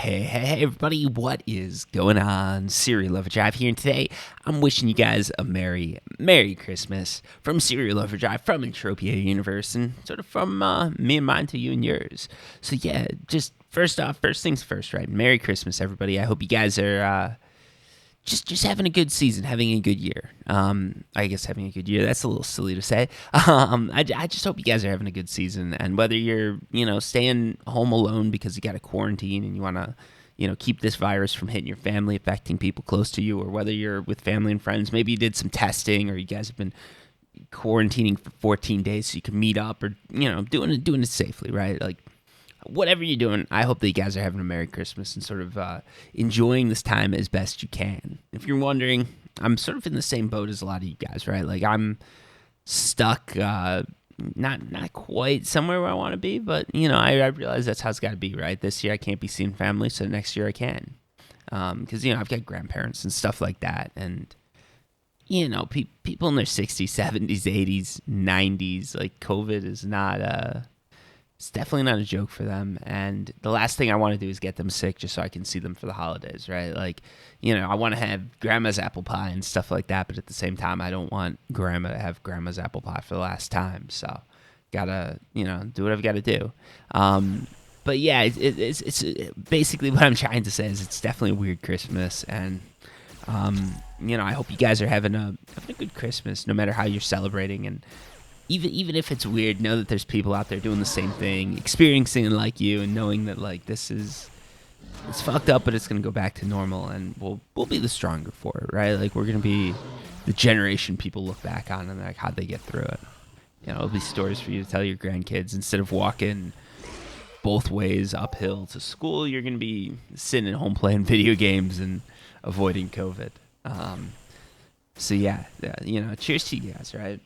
Hey, everybody, what is going on? CerealOverdrive here, and today I'm wishing you guys a Merry Christmas from CerealOverdrive, from Entropia Universe, and sort of from me and mine to you and yours. So yeah, just first things first, right? Merry Christmas, everybody. I hope you guys are just having a good season, having a good year. I guess having a good year, that's a little silly to say. I just hope you guys are having a good season, and whether you're, staying home alone because you got a quarantine and you want to, keep this virus from hitting your family, affecting people close to you, or whether you're with family and friends, maybe you did some testing, or you guys have been quarantining for 14 days so you can meet up, or, doing it safely, right? Like, whatever you're doing, I hope that you guys are having a Merry Christmas and sort of enjoying this time as best you can. If you're wondering, I'm sort of in the same boat as a lot of you guys, right? Like, I'm stuck, not quite somewhere where I want to be, but, I realize that's how it's got to be, right? This year I can't be seeing family, so next year I can. Because, I've got grandparents and stuff like that, and, people in their 60s, 70s, 80s, 90s, like, COVID is not... It's definitely not a joke for them, and the last thing I want to do is get them sick just so I can see them for the holidays, right? Like, I want to have grandma's apple pie and stuff like that, but at the same time, I don't want grandma to have grandma's apple pie for the last time, so gotta, do what I've got to do. But yeah, it's basically what I'm trying to say is it's definitely a weird Christmas, and I hope you guys are having a good Christmas, no matter how you're celebrating, and even if it's weird, know that there's people out there doing the same thing, experiencing it like you, and knowing that, like, it's fucked up, but it's going to go back to normal, and we'll be the stronger for it, right? Like, we're going to be the generation people look back on and, like, how'd they get through it. It'll be stories for you to tell your grandkids. Instead of walking both ways uphill to school, you're going to be sitting at home playing video games and avoiding COVID. So, yeah, cheers to you guys, right?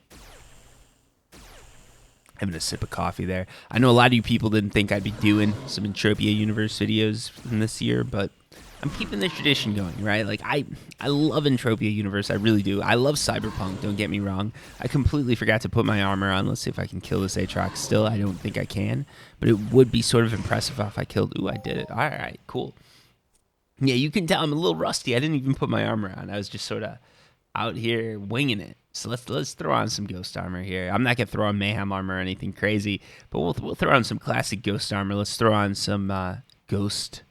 Having a sip of coffee there. I know a lot of you people didn't think I'd be doing some Entropia Universe videos in this year, but I'm keeping the tradition going, right? Like, I love Entropia Universe. I really do. I love Cyberpunk, don't get me wrong. I completely forgot to put my armor on. Let's see if I can kill this Aatrox still. I don't think I can, but it would be sort of impressive if I killed... Ooh, I did it. All right, cool. Yeah, you can tell I'm a little rusty. I didn't even put my armor on. I was just sort of out here winging it. So let's throw on some ghost armor here. I'm not gonna throw on mayhem armor or anything crazy, but we'll throw on some classic ghost armor. Let's throw on some ghost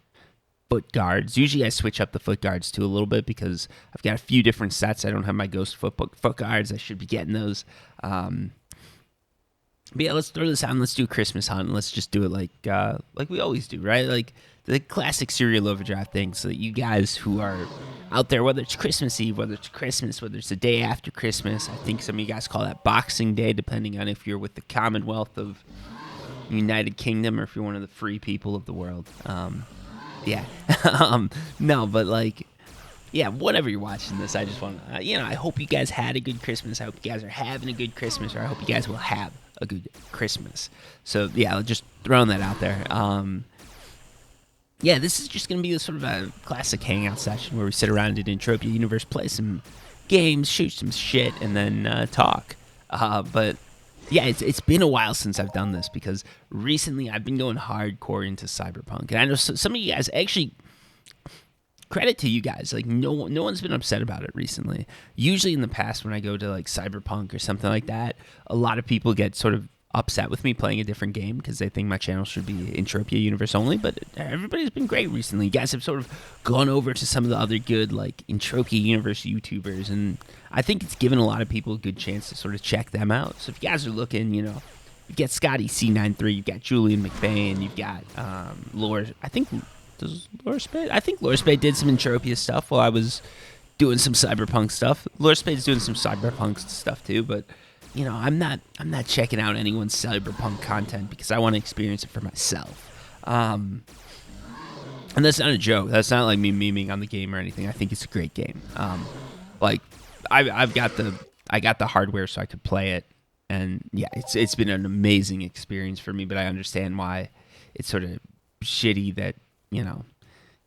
foot guards. Usually I switch up the foot guards too a little bit because I've got a few different sets. I don't have my ghost foot guards. I should be getting those. But yeah, let's throw this on. Let's do a Christmas hunt. Let's just do it like we always do, right? Like the classic CerealOverdrive thing, so that you guys who are out there, whether it's Christmas Eve, whether it's Christmas, whether it's the day after Christmas, I think some of you guys call that Boxing Day, depending on if you're with the Commonwealth of United Kingdom or if you're one of the free people of the world. Yeah. No, but like, yeah, whenever you're watching this, I just want to, I hope you guys had a good Christmas. I hope you guys are having a good Christmas, or I hope you guys will have a good Christmas. So yeah, just throwing that out there. Yeah, this is just going to be a sort of a classic hangout session where we sit around in Entropia Universe, play some games, shoot some shit, and then talk. But yeah, it's been a while since I've done this because recently I've been going hardcore into Cyberpunk. And I know some of you guys, actually, credit to you guys, like no one's been upset about it recently. Usually in the past when I go to like Cyberpunk or something like that, a lot of people get sort of upset with me playing a different game because they think my channel should be Entropia Universe only, but everybody's been great recently. You guys have sort of gone over to some of the other good like Entropia Universe YouTubers, and I think it's given a lot of people a good chance to sort of check them out. So if you guys are looking, you've got Scotty C93, you've got Julian McBain, you've got Laura, I think Laura Spade did some Entropia stuff while I was doing some Cyberpunk stuff. Laura Spade's doing some Cyberpunk stuff too, but I'm not checking out anyone's Cyberpunk content because I want to experience it for myself. And that's not a joke. That's not like me memeing on the game or anything. I think it's a great game. Like I got the hardware so I could play it, and yeah, it's been an amazing experience for me. But I understand why it's sort of shitty that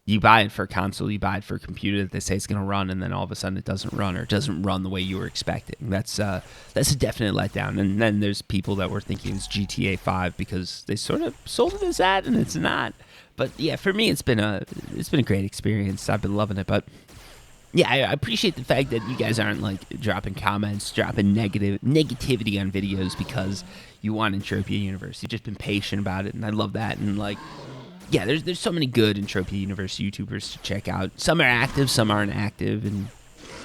you buy it for a console, you buy it for a computer that they say it's going to run, and then all of a sudden it doesn't run, or it doesn't run the way you were expecting. That's a definite letdown. And then there's people that were thinking it's GTA 5 because they sort of sold it as that, and it's not. But yeah, for me, it's been a great experience. I've been loving it. But yeah, I appreciate the fact that you guys aren't like dropping comments, dropping negativity on videos because you want Entropia Universe. You've just been patient about it, and I love that. And like, yeah, there's so many good Entropia Universe YouTubers to check out. Some are active, some aren't active, and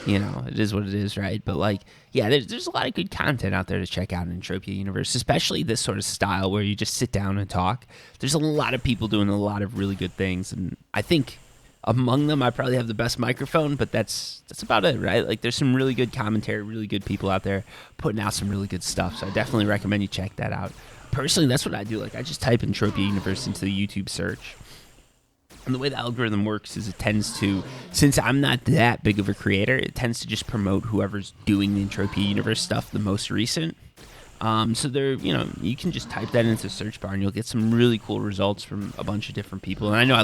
you know, it is what it is, right? But like, yeah, there's a lot of good content out there to check out in Entropia Universe, especially this sort of style where you just sit down and talk. There's a lot of people doing a lot of really good things, and I think among them, I probably have the best microphone, but that's about it, right? Like, there's some really good commentary, really good people out there putting out some really good stuff, so I definitely recommend you check that out. Personally, that's what I do. Like, I just type Entropia Universe into the YouTube search. And the way the algorithm works is it tends to, since I'm not that big of a creator, it tends to just promote whoever's doing the Entropia Universe stuff the most recent. So there, you know, you can just type that into the search bar and you'll get some really cool results from a bunch of different people. And I know I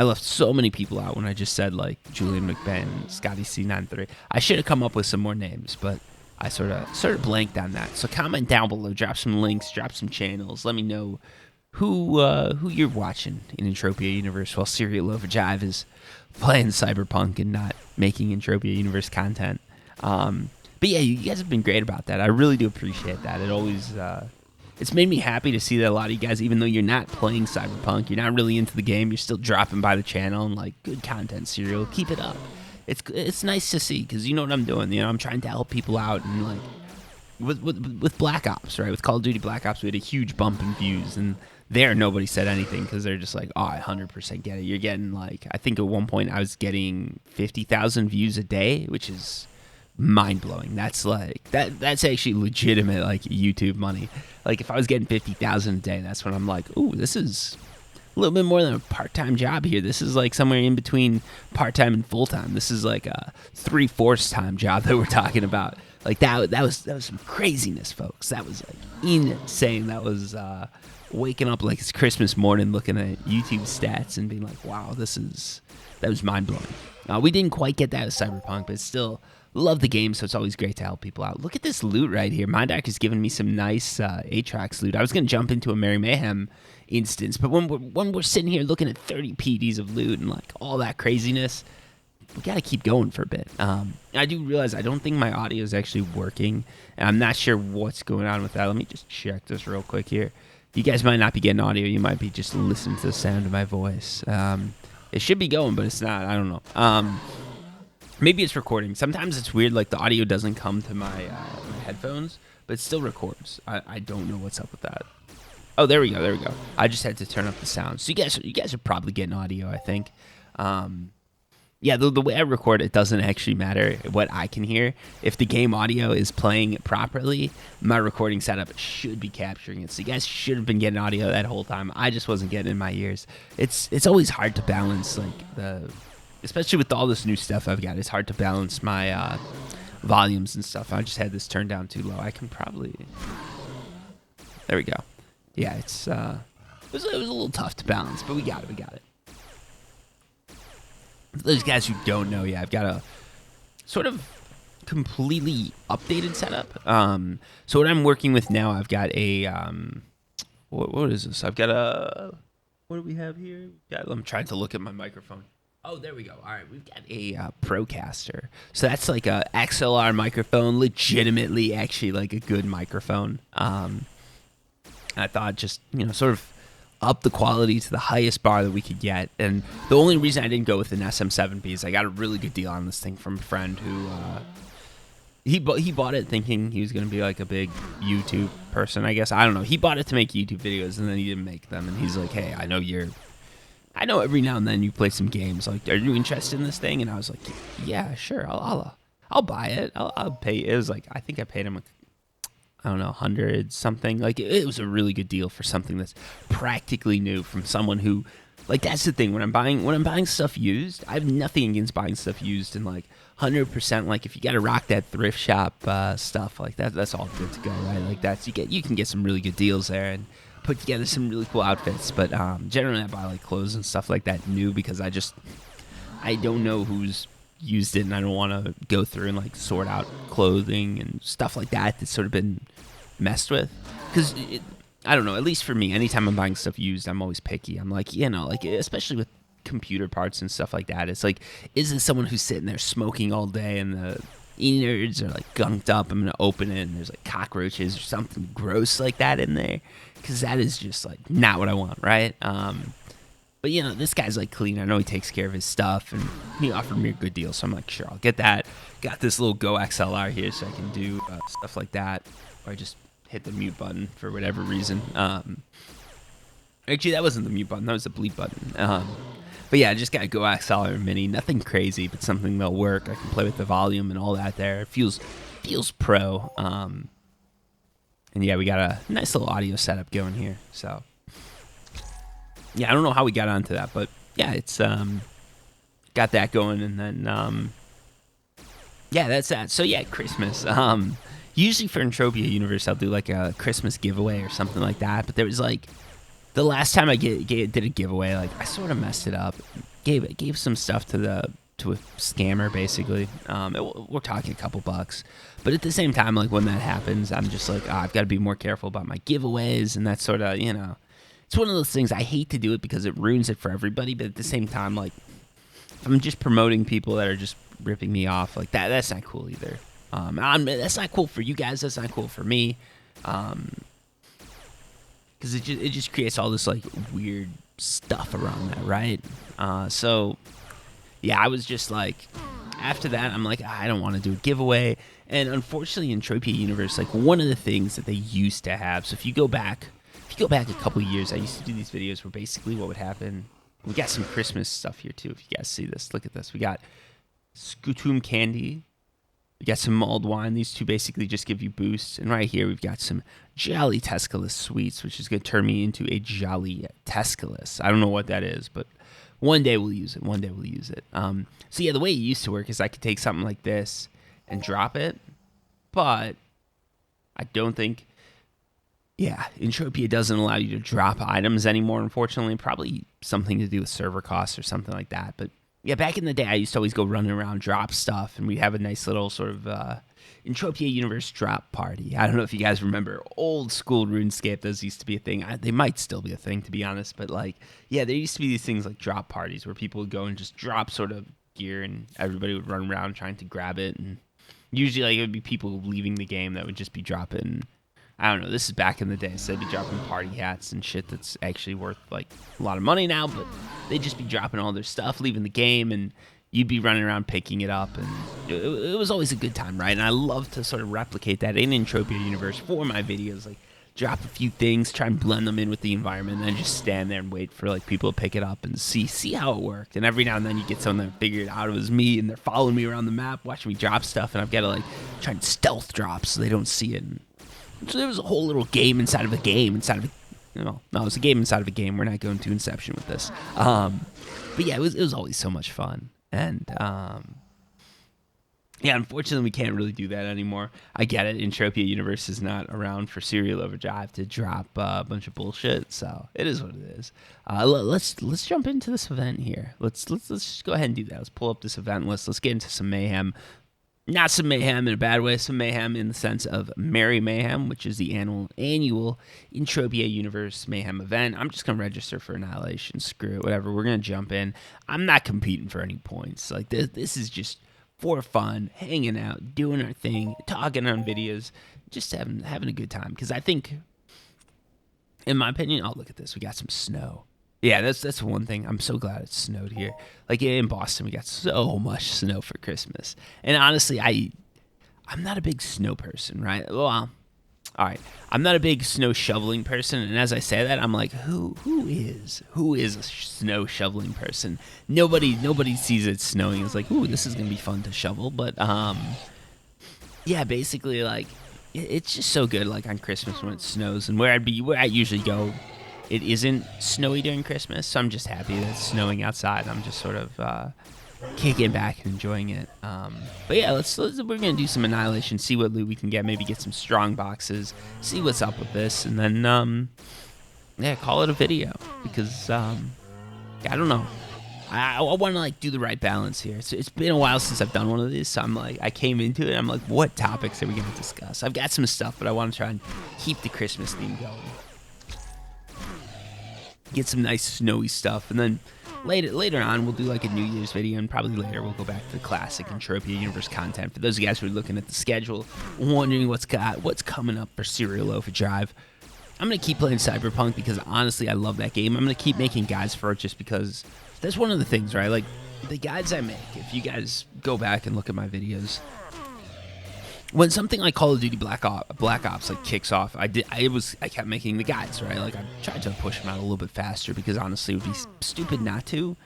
left so many people out when I just said like Julian McBain, Scotty C93. I should have come up with some more names, but I sort of blanked on that. So comment down below, drop some links, drop some channels. Let me know who you're watching in Entropia Universe while CerealOverdrive is playing Cyberpunk and not making Entropia Universe content. But yeah, you guys have been great about that. I really do appreciate that. It always it's made me happy to see that a lot of you guys, even though you're not playing Cyberpunk, you're not really into the game, you're still dropping by the channel and like, good content, Cereal. Keep it up. It's nice to see because you know what I'm doing. You know, I'm trying to help people out and like with Black Ops, right? With Call of Duty Black Ops, we had a huge bump in views, and there nobody said anything because they're just like, oh, I 100% get it. You're getting like, I think at one point I was getting 50,000 views a day, which is mind-blowing. That's like that's actually legitimate like YouTube money. Like if I was getting 50,000 a day, that's when I'm like, ooh, this is a little bit more than a part-time job here. This is like somewhere in between part-time and full-time. This is like a 3/4 time job that we're talking about. Like that was some craziness, folks. That was like insane. That was waking up like it's Christmas morning looking at YouTube stats and being like, wow, that was mind-blowing. We didn't quite get that with Cyberpunk, but still love the game, so it's always great to help people out. Look at this loot right here. Mindac has given me some nice Aatrox loot. I was going to jump into a Merry Mayhem instance, but when we're sitting here looking at 30 PDs of loot and like all that craziness, we got to keep going for a bit. I do realize I don't think my audio is actually working, and I'm not sure what's going on with that. Let me just check this real quick here. You guys might not be getting audio. You might be just listening to the sound of my voice. It should be going, but it's not. I don't know. Maybe it's recording. Sometimes it's weird, like the audio doesn't come to my headphones, but it still records. I don't know what's up with that. Oh, there we go. I just had to turn up the sound. So you guys are probably getting audio, I think. Yeah, the way I record it doesn't actually matter what I can hear. If the game audio is playing properly, my recording setup should be capturing it. So you guys should have been getting audio that whole time. I just wasn't getting it in my ears. It's always hard to balance, like especially with all this new stuff I've got. It's hard to balance my volumes and stuff. I just had this turned down too low. I can probably. There we go. Yeah, it was a little tough to balance, but we got it. For those guys who don't know, yeah, I've got a sort of completely updated setup. So what I'm working with now, I've got a what is this? I've got a, what do we have here? I'm trying to look at my microphone. Oh, there we go. All right, we've got a Procaster. So that's like a XLR microphone, legitimately actually like a good microphone. I thought just, sort of up the quality to the highest bar that we could get. And the only reason I didn't go with an SM7B is I got a really good deal on this thing from a friend who he bought it thinking he was going to be like a big YouTube person, I guess. I don't know. He bought it to make YouTube videos and then he didn't make them. And he's like, hey, I know every now and then you play some games. Like, are you interested in this thing? And I was like, yeah, sure. I'll buy it. I'll pay. It was like, I think I paid him I don't know, 100 something. Like, it was a really good deal for something that's practically new from someone who, like, that's the thing. When I'm buying stuff used, I have nothing against buying stuff used, and like 100%. Like, if you got to rock that thrift shop stuff, like that's all good to go, right? Like you can get some really good deals there and put together some really cool outfits. But generally, I buy like clothes and stuff like that new because I don't know who's used it, and I don't want to go through and like sort out clothing and stuff like that that's sort of been messed with. Because I don't know, at least for me, anytime I'm buying stuff used, I'm always picky. I'm like, like, especially with computer parts and stuff like that, it's like, is this someone who's sitting there smoking all day and the innards are like gunked up? I'm gonna open it and there's like cockroaches or something gross like that in there, because that is just like not what I want, right? But this guy's like clean. I know he takes care of his stuff, and he offered me a good deal, so I'm like, sure, I'll get that. Got this little Go XLR here, so I can do stuff like that, or I just hit the mute button for whatever reason. Actually, that wasn't the mute button; that was the bleep button. But yeah, I just got a Go XLR Mini. Nothing crazy, but something that'll work. I can play with the volume and all that there. It feels pro. And yeah, we got a nice little audio setup going here. So yeah, I don't know how we got onto that, but yeah, it's got that going, and then yeah, that's that. So yeah, Christmas. Usually for Entropia Universe, I'll do like a Christmas giveaway or something like that. But there was like the last time I did a giveaway, like I sort of messed it up. Gave some stuff to a scammer basically. We're talking a couple bucks, but at the same time, like when that happens, I'm just like, I've got to be more careful about my giveaways, and that's sort of it's one of those things. I hate to do it because it ruins it for everybody, but at the same time, like if I'm just promoting people that are just ripping me off like that, that's not cool either. That's not cool for you guys. That's not cool for me. Because it just creates all this like weird stuff around that, right? So yeah, I was just like, after that, I'm like, I don't want to do a giveaway. And unfortunately, in Entropia Universe, like one of the things that they used to have. So if you go back a couple of years, I used to do these videos where basically what would happen. We got some Christmas stuff here too. If you guys see this, look at this. We got Scutum candy. We got some mulled wine. These two basically just give you boosts. And right here, we've got some Jolly Tescalis sweets, which is going to turn me into a Jolly Tescalis. I don't know what that is, but one day we'll use it. So yeah, the way it used to work is I could take something like this and drop it, but I don't think, Entropia doesn't allow you to drop items anymore, unfortunately. Probably something to do with server costs or something like that, but yeah, back in the day, I used to always go running around, drop stuff, and we'd have a nice little sort of Entropia Universe drop party. I don't know if you guys remember old school RuneScape. Those used to be a thing. They might still be a thing, to be honest. But like, yeah, there used to be these things like drop parties where people would go and just drop sort of gear, and everybody would run around trying to grab it. And usually, like, it would be people leaving the game that would just be dropping. I don't know. This is back in the day, so they'd be dropping party hats and shit that's actually worth like a lot of money now, but they'd just be dropping all their stuff, leaving the game, and you'd be running around picking it up, and it was always a good time, right? And I love to sort of replicate that in Entropia Universe for my videos, like drop a few things, try and blend them in with the environment, and then just stand there and wait for like people to pick it up and see how it worked. And every now and then you get someone that figured out it was me, and they're following me around the map, watching me drop stuff, and I've got to like try and stealth drop so they don't see it. And so there was a whole little game inside of a game, no, it's a game inside of a game. We're not going to Inception with this. But yeah, it was always so much fun. And yeah, unfortunately, we can't really do that anymore. I get it. Entropia Universe is not around for CerealOverdrive to drop a bunch of bullshit, so it is what it is. Let's jump into this event here. Let's just go ahead and do that. Let's pull up this event list. Let's get into some mayhem. Not some mayhem in a bad way, some mayhem in the sense of Merry Mayhem, which is the annual Entropia Universe Mayhem event. I'm just going to register for Annihilation. Screw it, whatever. We're going to jump in. I'm not competing for any points. Like, this is just for fun, hanging out, doing our thing, talking on videos, just having a good time. Because I think, in my opinion, look at this. We got some snow. Yeah, that's one thing. I'm so glad it snowed here. Like in Boston, we got so much snow for Christmas. And honestly, I'm not a big snow person, right? Well, all right. I'm not a big snow shoveling person, and as I say that, I'm like, who is a snow shoveling person? Nobody sees it snowing. It's like, ooh, this is gonna be fun to shovel. But yeah, basically, like, it's just so good. Like on Christmas when it snows, and where I usually go, it isn't snowy during Christmas, so I'm just happy that it's snowing outside. I'm just sort of kicking back and enjoying it. But yeah, we're gonna do some Annihilation, see what loot we can get, maybe get some strong boxes, see what's up with this, and then yeah, call it a video because I don't know. I want to like do the right balance here. It's been a while since I've done one of these, so I'm like, I came into it. I'm like, what topics are we gonna discuss? I've got some stuff, but I want to try and keep the Christmas theme going. get some nice snowy stuff, and then later on we'll do like a New Year's video, and probably later we'll go back to the classic Entropia universe content. For those of you guys who are looking at the schedule, wondering what's coming up for Serial Overdrive, I'm gonna keep playing Cyberpunk because honestly I love that game. I'm gonna keep making guides for it just because that's one of the things, right? Like the guides I make, if you guys go back and look at my videos, when something like Call of Duty Black Ops like kicks off, I kept making the guides, right? Like I tried to push them out a little bit faster because honestly it would be stupid not to.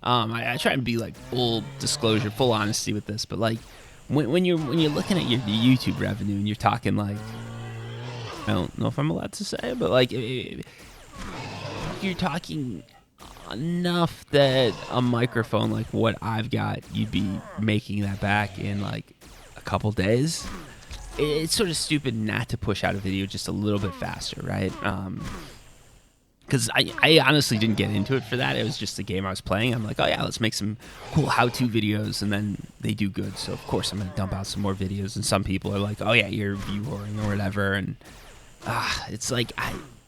I try and be like full disclosure, full honesty with this, but like when you're looking at your YouTube revenue and you're talking like, I don't know if I'm allowed to say it, but like you're talking enough that a microphone like what I've got, you'd be making that back in like a couple days. It's sort of stupid not to push out a video just a little bit faster, right? Because I honestly didn't get into it for that. It was just the game I was playing. I'm like, oh yeah, let's make some cool how-to videos, and then they do good. So of course I'm gonna dump out some more videos. And some people are like, oh yeah, you're view whoring or whatever. And it's like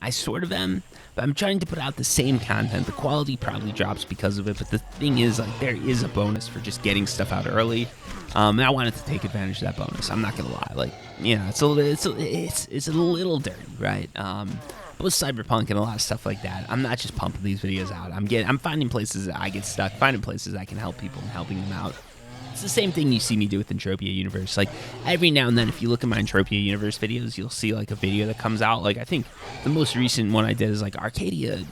I sort of am, but I'm trying to put out the same content. The quality probably drops because of it, but the thing is, like, there is a bonus for just getting stuff out early. And I wanted to take advantage of that bonus. I'm not gonna lie, like, you know, it's a little dirty, right? But with Cyberpunk and a lot of stuff like that, I'm not just pumping these videos out. I'm finding places that I get stuck, finding places I can help people and helping them out. It's the same thing you see me do with Entropia Universe. Like, every now and then, if you look at my Entropia Universe videos, you'll see, like, a video that comes out. Like, I think the most recent one I did is, like, Arcadia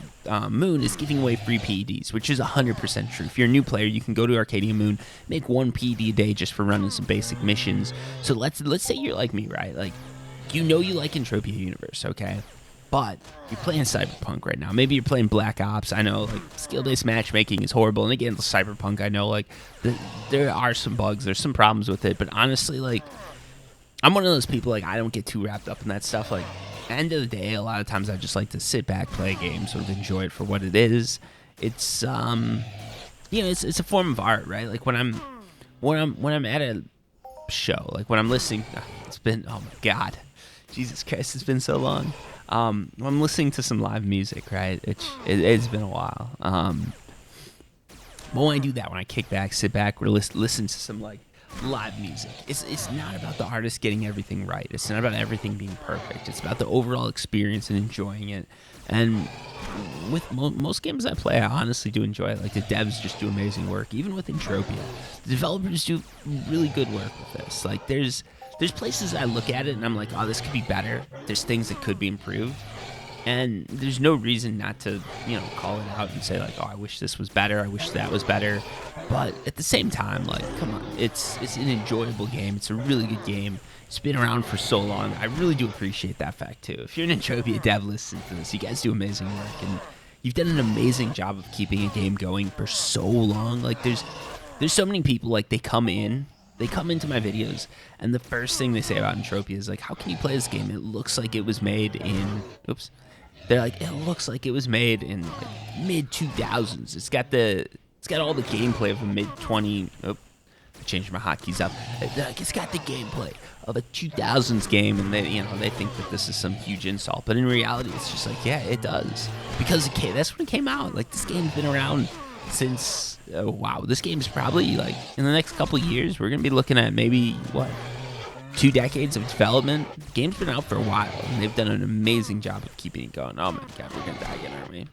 Moon is giving away free PEDs, which is 100% true. If you're a new player, you can go to Arcadia Moon, make 1 PED a day just for running some basic missions. So let's say you're like me, right? Like, you know you like Entropia Universe, okay? But you're playing Cyberpunk right now. Maybe you're playing Black Ops. I know, like, skill-based matchmaking is horrible. And again, Cyberpunk, I know, like, there are some bugs. There's some problems with it. But honestly, like, I'm one of those people, like, I don't get too wrapped up in that stuff. Like, at the end of the day, a lot of times I just like to sit back, play a game, sort of enjoy it for what it is. It's, you know, it's a form of art, right? Like, when I'm at a show, like, when I'm listening, it's been, oh my God, Jesus Christ, it's been so long. When I'm listening to some live music, right? It's been a while. But when I do that, when I kick back, sit back, or listen to some like live music, it's not about the artist getting everything right. It's not about everything being perfect. It's about the overall experience and enjoying it. And with most games I play, I honestly do enjoy it. Like, the devs just do amazing work. Even with Entropia, the developers do really good work with this. Like, there's places I look at it and I'm like, oh, this could be better. There's things that could be improved. And there's no reason not to, you know, call it out and say, like, oh, I wish this was better. I wish that was better. But at the same time, like, come on. It's an enjoyable game. It's a really good game. It's been around for so long. I really do appreciate that fact, too. If you're an Entropia dev listening to this, you guys do amazing work. And you've done an amazing job of keeping a game going for so long. Like, there's so many people, like, they come into my videos, and the first thing they say about Entropia is like, how can you play this game? It looks like it was made in, they're like, it looks like it was made in like mid-2000s. It's got all the gameplay of a mid-20, I changed my hotkeys up. It's got the gameplay of a 2000s game, and they think that this is some huge insult. But in reality, it's just like, yeah, it does. Because that's when it came out. Like, this game's been around since, wow, this game's probably, like, in the next couple of years, we're going to be looking at maybe, 2 decades of development. The game's been out for a while, and they've done an amazing job of keeping it going. Oh my God, we're going to die again, aren't we?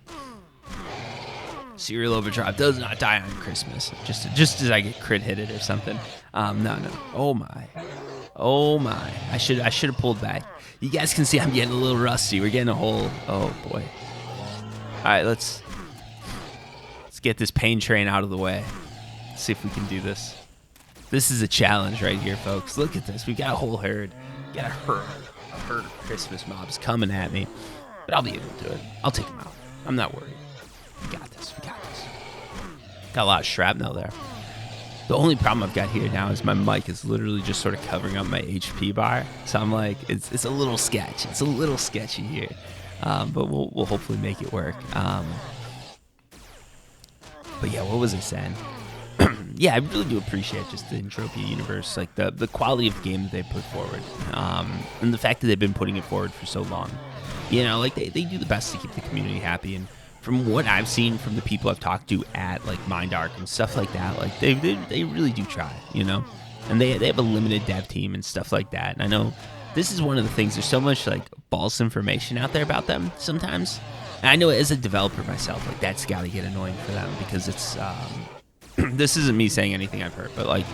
CerealOverdrive does not die on Christmas. Just as I get crit hitted or something. No. Oh my. I should have pulled back. You guys can see I'm getting a little rusty. We're getting a whole, oh boy. All right, let's get this pain train out of the way. Let's see if we can do this. This is a challenge right here, folks. Look at this. We got a whole herd. We got a herd of Christmas mobs coming at me. But I'll be able to do it. I'll take them out. I'm not worried. We got this. Got a lot of shrapnel there. The only problem I've got here now is my mic is literally just sort of covering up my HP bar. So I'm like, it's a little sketch. It's a little sketchy here. But we'll hopefully make it work. But yeah, what was I saying? Yeah, I really do appreciate just the Entropia universe, like the quality of the game that they put forward, and the fact that they've been putting it forward for so long. You know, like they do the best to keep the community happy, and from what I've seen from the people I've talked to at like MindArc and stuff like that, like they really do try, you know, and they have a limited dev team and stuff like that. And I know this is one of the things. There's so much like false information out there about them sometimes. And I know as a developer myself, like that's got to get annoying for them because it's this isn't me saying anything I've heard, but like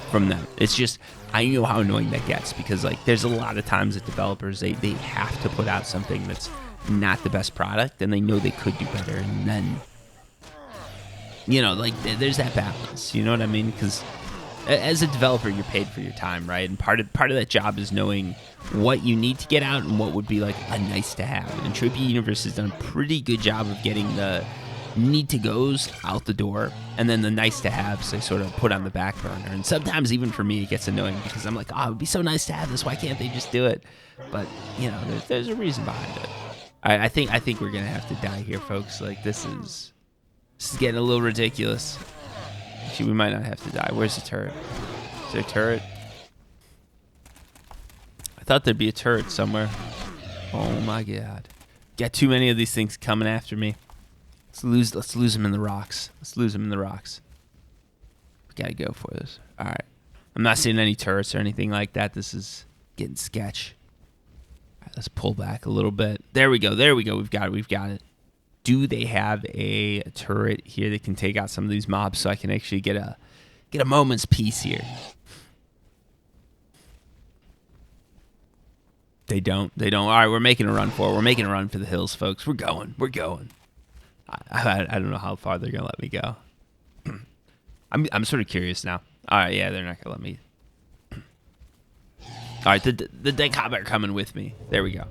from them, it's just I know how annoying that gets because like there's a lot of times that developers they have to put out something that's not the best product and they know they could do better, and then you know like there's that balance, you know what I mean? Because as a developer you're paid for your time, right? And part of that job is knowing what you need to get out and what would be like a nice to have. And Entropia Universe has done a pretty good job of getting the need to goes out the door, and then the nice to haves they sort of put on the back burner. And sometimes even for me it gets annoying because I'm like, oh, it would be so nice to have this, why can't they just do it? But you know, there's a reason behind it. I think we're gonna have to die here, folks. Like this is getting a little ridiculous. Actually, we might not have to die. Where's the turret? Is there a turret? I thought there'd be a turret somewhere. Oh my god. Got too many of these things coming after me. Let's lose them in the rocks. Let's lose them in the rocks. We gotta go for this. Alright. I'm not seeing any turrets or anything like that. This is getting sketch. Alright, let's pull back a little bit. There we go. We've got it. Do they have a turret here that can take out some of these mobs so I can actually get a moment's peace here? They don't. All right, we're making a run for it. We're making a run for the hills, folks. We're going. I don't know how far they're gonna let me go. I'm sort of curious now. All right, yeah, they're not gonna let me. All right, the dead cop are coming with me. There we go.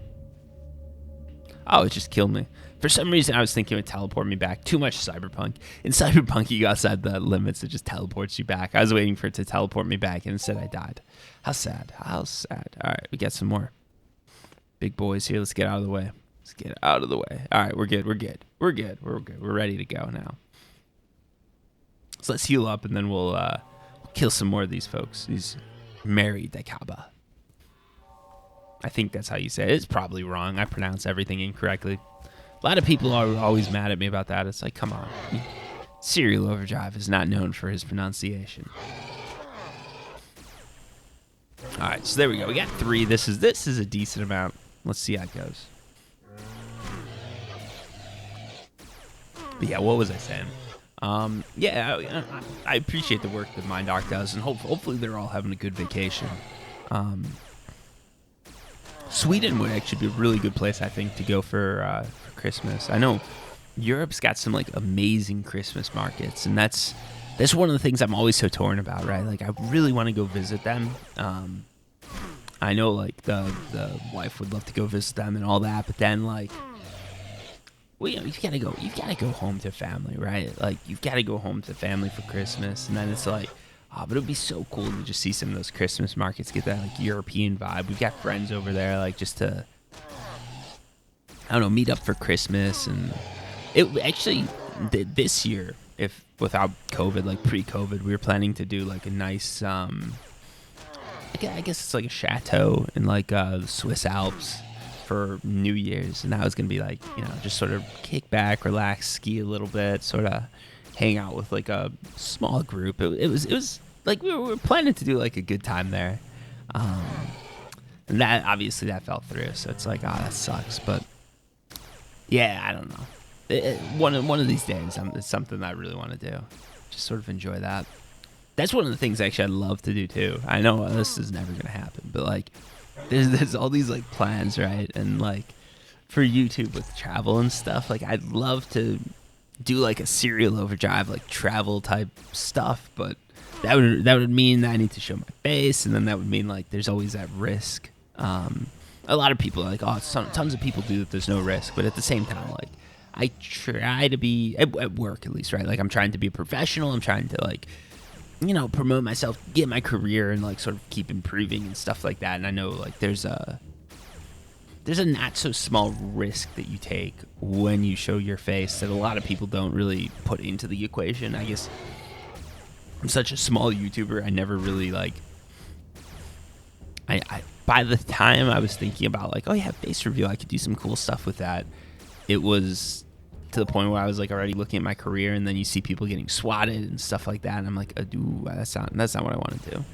Oh, it just killed me. For some reason, I was thinking it would teleport me back. Too much Cyberpunk. In Cyberpunk, you go outside the limits, it just teleports you back. I was waiting for it to teleport me back, and instead I died. How sad. How sad. All right, we got some more big boys here. Let's get out of the way. All right, we're good. We're ready to go now. So let's heal up, and then we'll kill some more of these folks. These Mary Dakaba. I think that's how you say it. It's probably wrong. I pronounce everything incorrectly. A lot of people are always mad at me about that. It's like, come on. CerealOverdrive is not known for his pronunciation. All right, so there we go. We got 3. This is a decent amount. Let's see how it goes. But yeah, what was I saying? Yeah, I appreciate the work that MindArc does, and hopefully they're all having a good vacation. Sweden would actually be a really good place, I think, to go for Christmas. I know Europe's got some like amazing Christmas markets, and that's one of the things I'm always so torn about, right? Like I really want to go visit them. I know like the wife would love to go visit them and all that, but then like, well, you know, you've got to go home to family, right? Like you've got to go home to family for Christmas, and then it's like, oh, but it would be so cool to just see some of those Christmas markets, get that like European vibe. We've got friends over there, like just to, I don't know, meet up for Christmas. And it actually this year, if without COVID, like pre-COVID, we were planning to do like a nice, I guess it's like a chateau in like the Swiss Alps for New Year's, and that was gonna be like, you know, just sort of kick back, relax, ski a little bit, sort of hang out with like a small group. It was like we were planning to do like a good time there, and that obviously that fell through. So it's like, oh, that sucks. But yeah, I don't know. One of these days, it's something that I really want to do. Just sort of enjoy that. That's one of the things actually I'd love to do too. I know this is never gonna happen, but like there's all these like plans, right? And like for YouTube with travel and stuff, like I'd love to do like a CerealOverdrive like travel type stuff, but that would mean that I need to show my face, and then that would mean like there's always that risk. A lot of people are like, oh, tons of people do that, there's no risk, but at the same time, like I try to be at work at least, right? Like I'm trying to be a professional. I'm trying to like, you know, promote myself, get my career, and like sort of keep improving and stuff like that. And I know like there's a not so small risk that you take when you show your face that a lot of people don't really put into the equation. I guess I'm such a small YouTuber. I never really like, I by the time I was thinking about like, oh yeah, face reveal, I could do some cool stuff with that. It was to the point where I was like already looking at my career, and then you see people getting swatted and stuff like that, and I'm like, ooh, that's not what I want to do.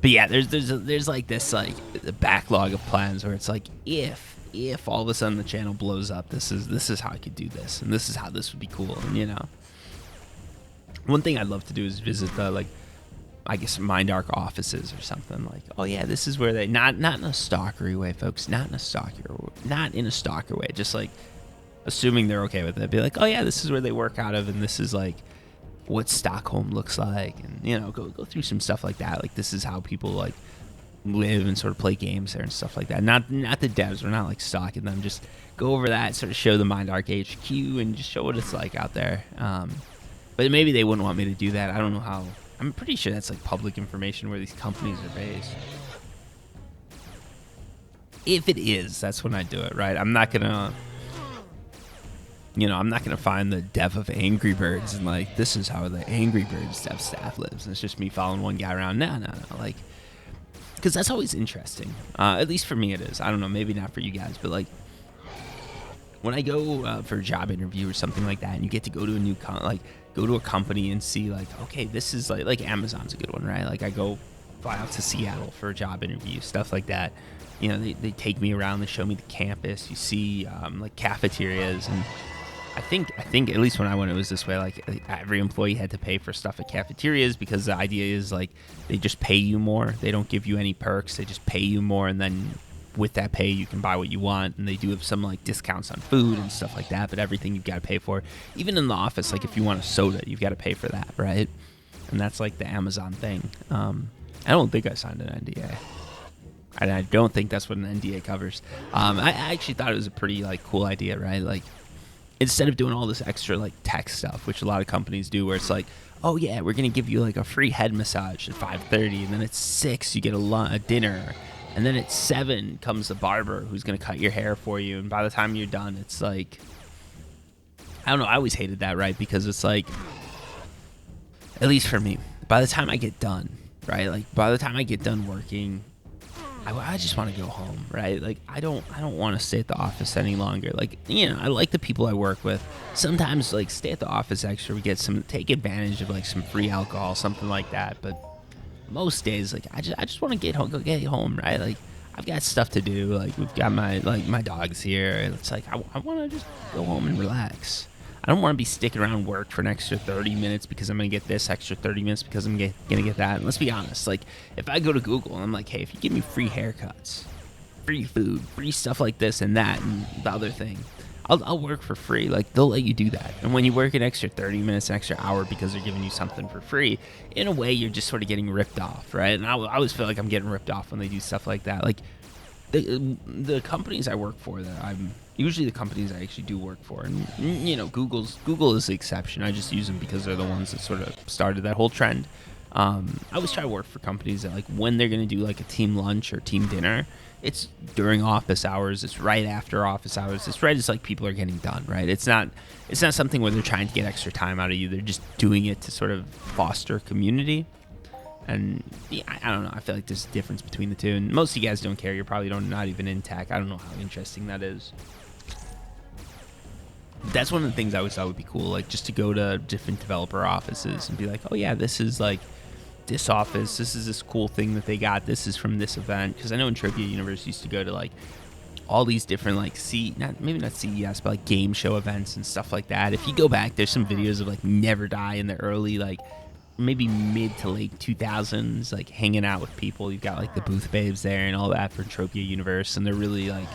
But yeah, there's like this like the backlog of plans where it's like if all of a sudden the channel blows up, this is how I could do this, and this is how this would be cool. And one thing I'd love to do is visit the like, I guess, Mind Arc offices or something. Like, oh yeah, this is where they not in a stalkery way, folks, not in a stalker way, just like assuming they're okay with it. Be like, oh yeah, this is where they work out of, and this is like what Stockholm looks like, and go through some stuff like that. Like, this is how people like live and sort of play games there and stuff like that. Not the devs, we're not like stalking them, just go over that, sort of show the Mind Arc HQ and just show what it's like out there. But maybe they wouldn't want me to do that. I don't know how. I'm pretty sure that's like public information where these companies are based. If it is, that's when I do it, right? I'm not gonna find the dev of Angry Birds and like, this is how the Angry Birds dev staff lives. And it's just me following one guy around. No. Like, because that's always interesting. At least for me it is. I don't know, maybe not for you guys, but like when I go for a job interview or something like that, and you get to go to a new go to a company and see like, okay, this is like Amazon's a good one, right? Like I go fly out to Seattle for a job interview, stuff like that. They take me around, they show me the campus. You see like cafeterias, and I think at least when I went, it was this way. Like every employee had to pay for stuff at cafeterias, because the idea is like they just pay you more. They don't give you any perks. They just pay you more, and then with that pay you can buy what you want. And they do have some like discounts on food and stuff like that. But everything you've got to pay for. Even in the office, like if you want a soda, you've got to pay for that, right? And that's like the Amazon thing. I don't think I signed an NDA. And I don't think that's what an NDA covers. I actually thought it was a pretty like cool idea, right? Like, instead of doing all this extra like tech stuff, which a lot of companies do, where it's like, oh yeah, we're gonna give you like a free head massage at 5:30, and then at 6 you get a dinner, and then at 7 comes the barber who's gonna cut your hair for you, and by the time you're done, it's like, I don't know, I always hated that, right? Because it's like, at least for me, by the time I get done, right? Like by the time I get done working, I just want to go home, right? Like I don't want to stay at the office any longer. Like, I like the people I work with. Sometimes like stay at the office extra, we get take advantage of like some free alcohol, something like that. But most days, like I just want to get home, right? Like I've got stuff to do. Like we've got my dog's here. It's like I want to just go home and relax. I don't want to be sticking around work for an extra 30 minutes because I'm going to get this, extra 30 minutes because I'm going to get that. And let's be honest, like if I go to Google and I'm like, hey, if you give me free haircuts, free food, free stuff like this and that and the other thing, I'll work for free. Like they'll let you do that. And when you work an extra 30 minutes, an extra hour because they're giving you something for free, in a way you're just sort of getting ripped off, right? And I always feel like I'm getting ripped off when they do stuff like that. Like the companies I work for that I'm usually the companies I actually do work for, and Google is the exception. I just use them because they're the ones that sort of started that whole trend. I always try to work for companies that like when they're going to do like a team lunch or team dinner, it's during office hours, it's right after office hours, it's right as like people are getting done, right? It's not something where they're trying to get extra time out of you. They're just doing it to sort of foster community. And yeah, I don't know. I feel like there's a difference between the two. And most of you guys don't care. You're probably not even in tech. I don't know how interesting that is. That's one of the things I always thought would be cool, like just to go to different developer offices and be like, oh yeah, this is like this office. This is this cool thing that they got. This is from this event. Because I know Entropia Universe used to go to like all these different like maybe not CES, but like game show events and stuff like that. If you go back, there's some videos of like Never Die in the early like maybe mid to late 2000s, like hanging out with people. You've got like the booth babes there and all that for Entropia Universe, and they're really like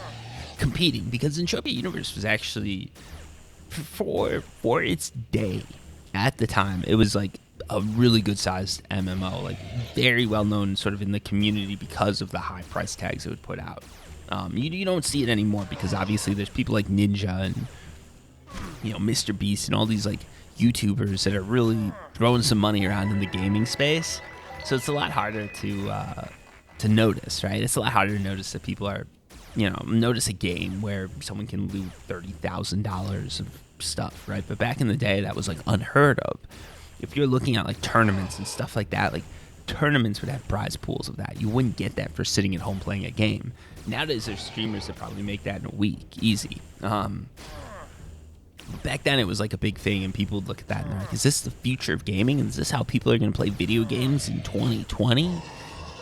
competing because Entropia Universe was actually for its day at the time, it was like a really good sized MMO, like very well known sort of in the community because of the high price tags it would put out. You don't see it anymore because obviously there's people like Ninja and Mr. Beast and all these like YouTubers that are really throwing some money around in the gaming space. So it's a lot harder to notice, right? It's a lot harder to notice that people are, notice a game where someone can loot $30,000 of stuff, right? But back in the day, that was like unheard of. If you're looking at like tournaments and stuff like that, like tournaments would have prize pools of that. You wouldn't get that for sitting at home playing a game. Nowadays, there's streamers that probably make that in a week, easy. Back then, it was like a big thing, and people would look at that and they're like, "Is this the future of gaming? Is this how people are going to play video games in 2020?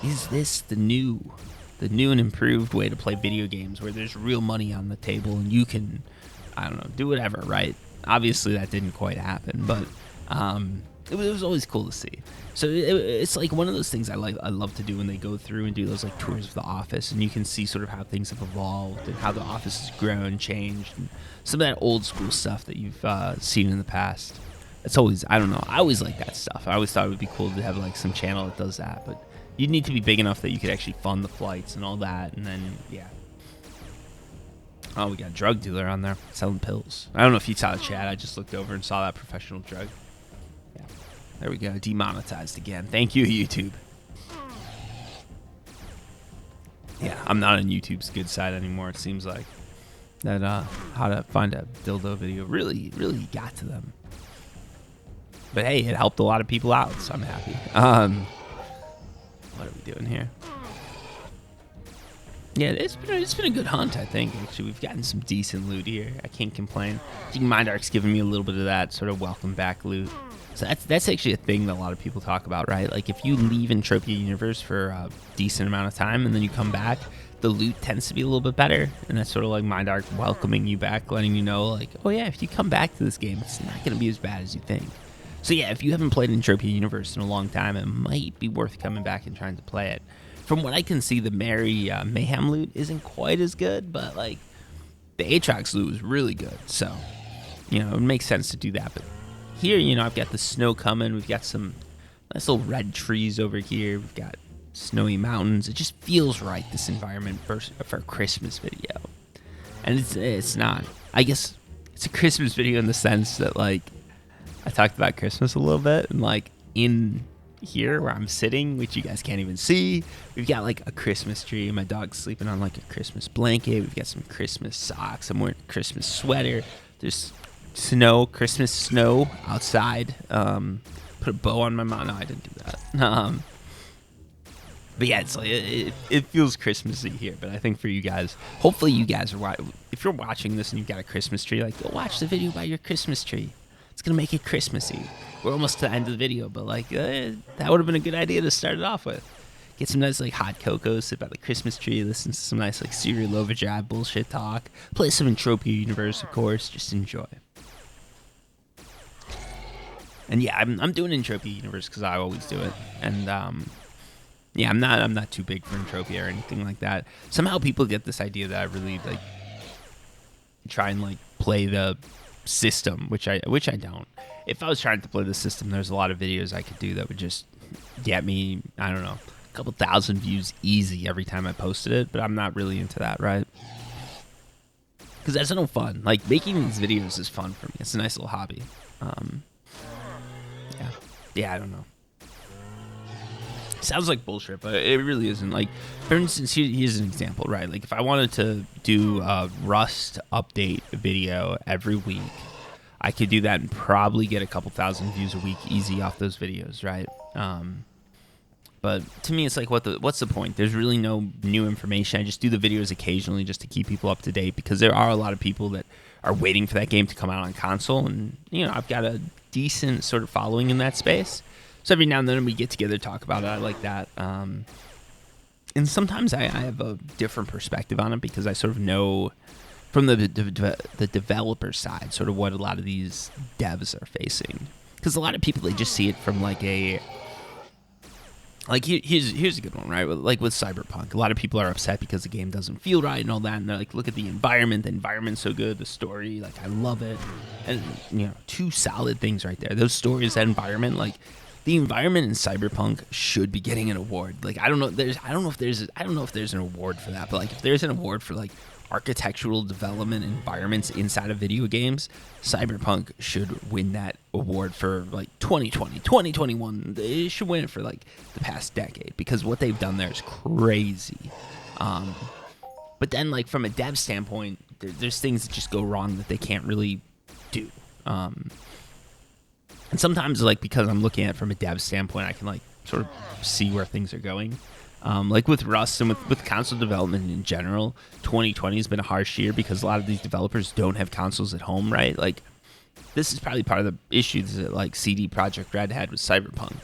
Is this the new and improved way to play video games, where there's real money on the table and you can, I don't know, do whatever, right?" Obviously, that didn't quite happen, but it was always cool to see. So it's like one of those things I love to do when they go through and do those like tours of the office, and you can see sort of how things have evolved and how the office has grown, changed, and some of that old school stuff that you've seen in the past. It's always, I don't know, I always like that stuff. I always thought it would be cool to have like some channel that does that, but you'd need to be big enough that you could actually fund the flights and all that, and then yeah. Oh, we got a drug dealer on there selling pills. I don't know if you saw the chat. I just looked over and saw that professional drug. Yeah. There we go. Demonetized again. Thank you, YouTube. Yeah, I'm not on YouTube's good side anymore. It seems like that how to find a dildo video really got to them. But hey, it helped a lot of people out, so I'm happy. What are we doing here? Yeah, it's been a good hunt, I think. Actually, we've gotten some decent loot here. I can't complain. I think Mindark's giving me a little bit of that sort of welcome back loot. So that's actually a thing that a lot of people talk about, right? Like if you leave Entropia Universe for a decent amount of time and then you come back, the loot tends to be a little bit better. And that's sort of like Mindark welcoming you back, letting you know like, oh yeah, if you come back to this game, it's not going to be as bad as you think. So yeah, if you haven't played Entropia Universe in a long time, it might be worth coming back and trying to play it. From what I can see, the Mary Mayhem loot isn't quite as good, but like the Aatrox loot was really good. So, you know, it makes sense to do that. But here, you know, I've got the snow coming. We've got some nice little red trees over here. We've got snowy mountains. It just feels right, this environment for a Christmas video. And it's not. I guess it's a Christmas video in the sense that like I talked about Christmas a little bit, and like in here where I'm sitting, which you guys can't even see, we've got like a Christmas tree. My dog's sleeping on like a Christmas blanket. We've got some Christmas socks. I'm wearing a Christmas sweater. There's snow, Christmas snow outside. Put a bow on my mouth. No, I didn't do that. But yeah, it's like it feels Christmassy here. But I think for you guys, hopefully you guys are if you're watching this and you've got a Christmas tree, like go watch the video about your Christmas tree. It's gonna make it Christmassy. We're almost to the end of the video, but like that would have been a good idea to start it off with. Get some nice like hot cocoa, sit by the Christmas tree, listen to some nice like CerealOverdrive bullshit talk, play some Entropia Universe, of course. Just enjoy. And yeah, I'm doing Entropia Universe because I always do it, and yeah, I'm not too big for Entropia or anything like that. Somehow people get this idea that I really like try and like play the system, which I don't. If I was trying to play the system, there's a lot of videos I could do that would just get me, I don't know, a couple thousand views easy every time I posted it, but I'm not really into that, right? Because that's no fun. Like, making these videos is fun for me. It's a nice little hobby. Yeah, I don't know. Sounds like bullshit, but it really isn't. Like, for instance, here's an example, right? Like, if I wanted to do a Rust update video every week, I could do that and probably get a couple thousand views a week easy off those videos, right? But to me, it's like, what's the point? There's really no new information. I just do the videos occasionally just to keep people up to date, because there are a lot of people that are waiting for that game to come out on console, and you know, I've got a decent sort of following in that space. So every now and then we get together, talk about it. I like that. And sometimes I have a different perspective on it, because I sort of know from the developer side sort of what a lot of these devs are facing. Because a lot of people, they just see it from like a... Like, here's a good one, right? Like with Cyberpunk, a lot of people are upset because the game doesn't feel right and all that, and they're like, look at the environment's so good, the story, like, I love it. And, you know, two solid things right there. Those stories, that environment, like, the environment in Cyberpunk should be getting an award. Like, I don't know if there's an award for that, but like, if there's an award for like architectural development environments inside of video games, Cyberpunk should win that award for like 2020, 2021. They should win it for like the past decade, because what they've done there is crazy. But then, like, from a dev standpoint, there's things that just go wrong that they can't really do. And sometimes, like, because I'm looking at it from a dev standpoint, I can like sort of see where things are going. Like with Rust and with console development in general, 2020 has been a harsh year because a lot of these developers don't have consoles at home, right? Like, this is probably part of the issues that like CD Projekt Red had with Cyberpunk.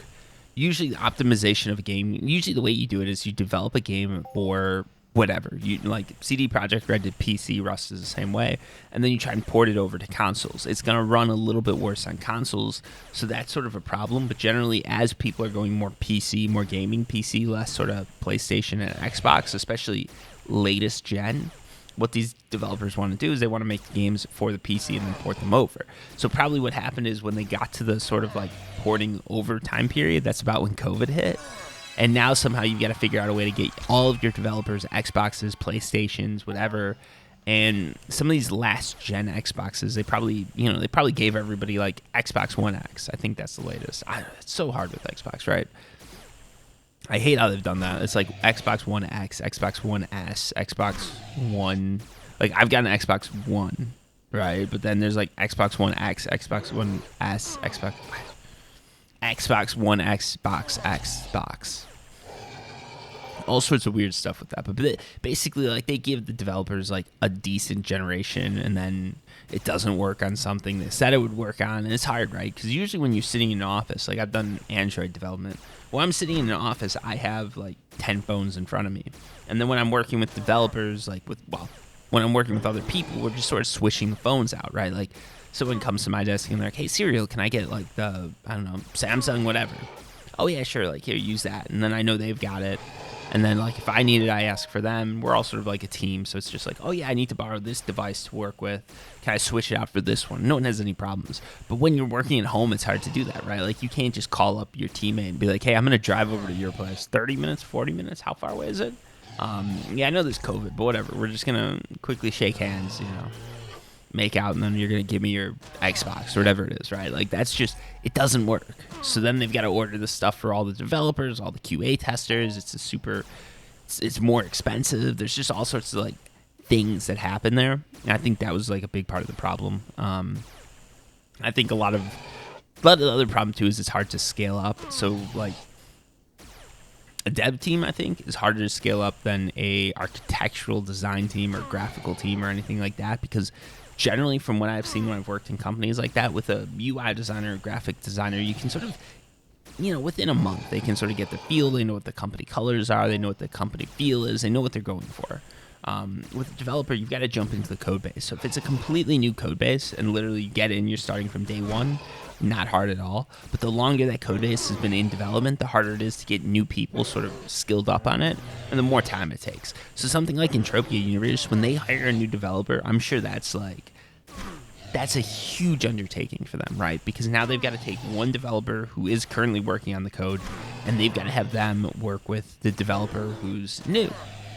Usually the optimization of a game, usually the way you do it is you develop a game for whatever. You like CD Projekt Red did PC, Rust is the same way, and then you try and port it over to consoles. It's going to run a little bit worse on consoles, so that's sort of a problem. But generally, as people are going more PC, more gaming PC, less sort of PlayStation and Xbox, especially latest gen, what these developers want to do is they want to make games for the PC and then port them over. So probably what happened is when they got to the sort of like porting over time period, that's about when COVID hit. And now somehow you've got to figure out a way to get all of your developers, Xboxes, PlayStations, whatever. And some of these last gen Xboxes, they probably gave everybody like Xbox One X. I think that's the latest. It's so hard with Xbox, right? I hate how they've done that. It's like Xbox One X, Xbox One S, Xbox One. Like I've got an Xbox One, right? But then there's like Xbox One X, Xbox One S, Xbox One Xbox. All sorts of weird stuff with that. But basically, like they give the developers like a decent generation, and then it doesn't work on something they said it would work on, and it's hard, right? Because usually when you're sitting in an office, like I've done Android development. When I'm sitting in an office, I have like 10 phones in front of me, and then when I'm working with developers, when I'm working with other people, we're just sort of switching the phones out, right? Like someone comes to my desk and they're like, "Hey, Cereal, can I get like the Samsung whatever?" Oh yeah, sure. Like here, use that, and then I know they've got it. And then, like, if I need it, I ask for them. We're all sort of like a team, so it's just like, oh, yeah, I need to borrow this device to work with. Can I switch it out for this one? No one has any problems. But when you're working at home, it's hard to do that, right? Like, you can't just call up your teammate and be like, hey, I'm going to drive over to your place. 30 minutes, 40 minutes? How far away is it? Yeah, I know there's COVID, but whatever. We're just going to quickly shake hands, make out, and then you're going to give me your Xbox or whatever it is, right? Like, that's just, it doesn't work. So then they've got to order the stuff for all the developers, all the QA testers. It's more expensive. There's just all sorts of, like, things that happen there. And I think that was, like, a big part of the problem. I think a lot of the other problem, too, is it's hard to scale up. So, like, a dev team, I think, is harder to scale up than a architectural design team or graphical team or anything like that, because generally, from what I've seen when I've worked in companies like that, with a UI designer or graphic designer, you can sort of, within a month, they can sort of get the feel. They know what the company colors are. They know what the company feel is. They know what they're going for. With a developer, you've got to jump into the code base. So if it's a completely new code base and literally you get in, you're starting from day one, not hard at all. But the longer that code base has been in development, the harder it is to get new people sort of skilled up on it, and the more time it takes. So something like Entropia Universe, when they hire a new developer, I'm sure that's a huge undertaking for them, right? Because now they've got to take one developer who is currently working on the code, and they've got to have them work with the developer who's new.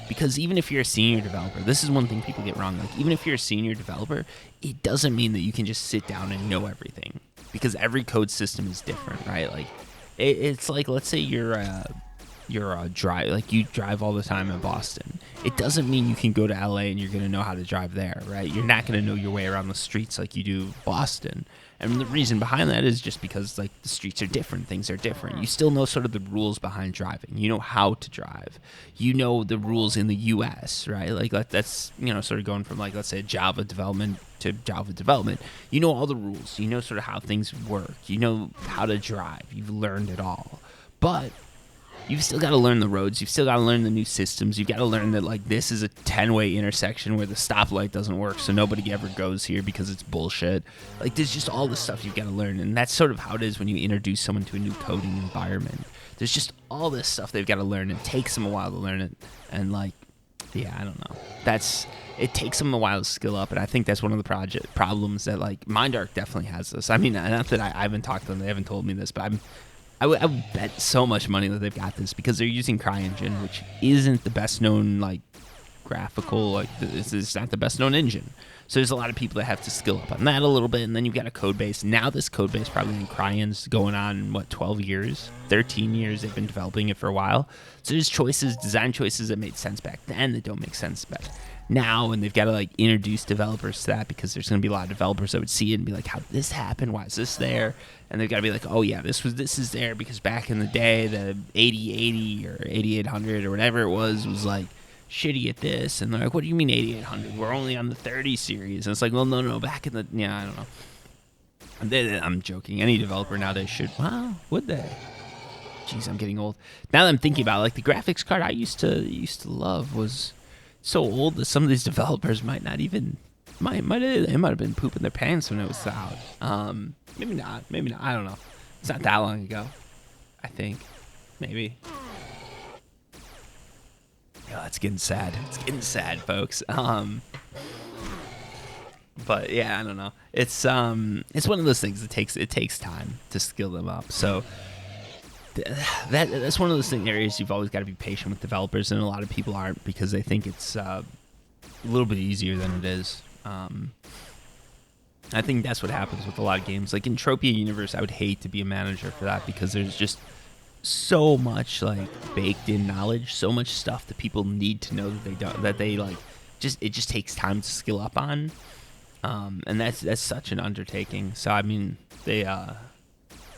Because even if you're a senior developer, this is one thing people get wrong. Like, even if you're a senior developer, it doesn't mean that you can just sit down and know everything, because every code system is different, right? Like, it's like, let's say you're a drive, like you drive all the time in Boston. It doesn't mean you can go to LA and you're going to know how to drive there, right? You're not going to know your way around the streets like you do Boston. And the reason behind that is just because, like, the streets are different, things are different. You still know sort of the rules behind driving. You know how to drive. You know the rules in the U.S., right? Like, that's, sort of going from, like, let's say Java development to Java development. You know all the rules. You know sort of how things work. You know how to drive. You've learned it all. But you've still got to learn the roads. You've still got to learn the new systems. You've got to learn that, like, this is a 10-way intersection where the stoplight doesn't work, so nobody ever goes here because it's bullshit. Like, there's just all this stuff you've got to learn, and that's sort of how it is when you introduce someone to a new coding environment. There's just all this stuff they've got to learn. It takes them a while to learn it, and, like, yeah, I don't know. It takes them a while to skill up, and I think that's one of the problems that, like, MindArc definitely has this. I mean, not that I haven't talked to them. They haven't told me this, but I would bet so much money that they've got this, because they're using CryEngine, which isn't the best known, like, graphical, like, it's not the best known engine. So there's a lot of people that have to skill up on that a little bit, and then you've got a code base. Now this code base probably in CryEngine's going on, 12 years, 13 years. They've been developing it for a while. So there's design choices that made sense back then that don't make sense back now, and they've got to, like, introduce developers to that, because there's going to be a lot of developers that would see it and be like, how did this happen? Why is this there? And they've got to be like, oh yeah, this is there because back in the day, the 8080 or 8800 or whatever it was like shitty at this. And they're like, what do you mean 8800? We're only on the 30 series. And it's like, well, no, back in the, yeah, I don't know. I'm joking. Any developer nowadays should. Wow, would they? Jeez, I'm getting old. Now that I'm thinking about it, like the graphics card I used to love was so old that some of these developers might not even they might have been pooping their pants when it was out. Maybe not. Maybe not. I don't know. It's not that long ago. I think maybe. Oh, it's getting sad. It's getting sad, folks. But yeah, I don't know. It's one of those things. It takes time to skill them up. So that's one of those areas you've always got to be patient with developers, and a lot of people aren't because they think it's a little bit easier than it is. I think that's what happens with a lot of games. Like Entropia Universe, I would hate to be a manager for that because there's just so much like baked in knowledge, so much stuff that people need to know that they don't, that they like. It just takes time to skill up on, and that's such an undertaking. So I mean, they have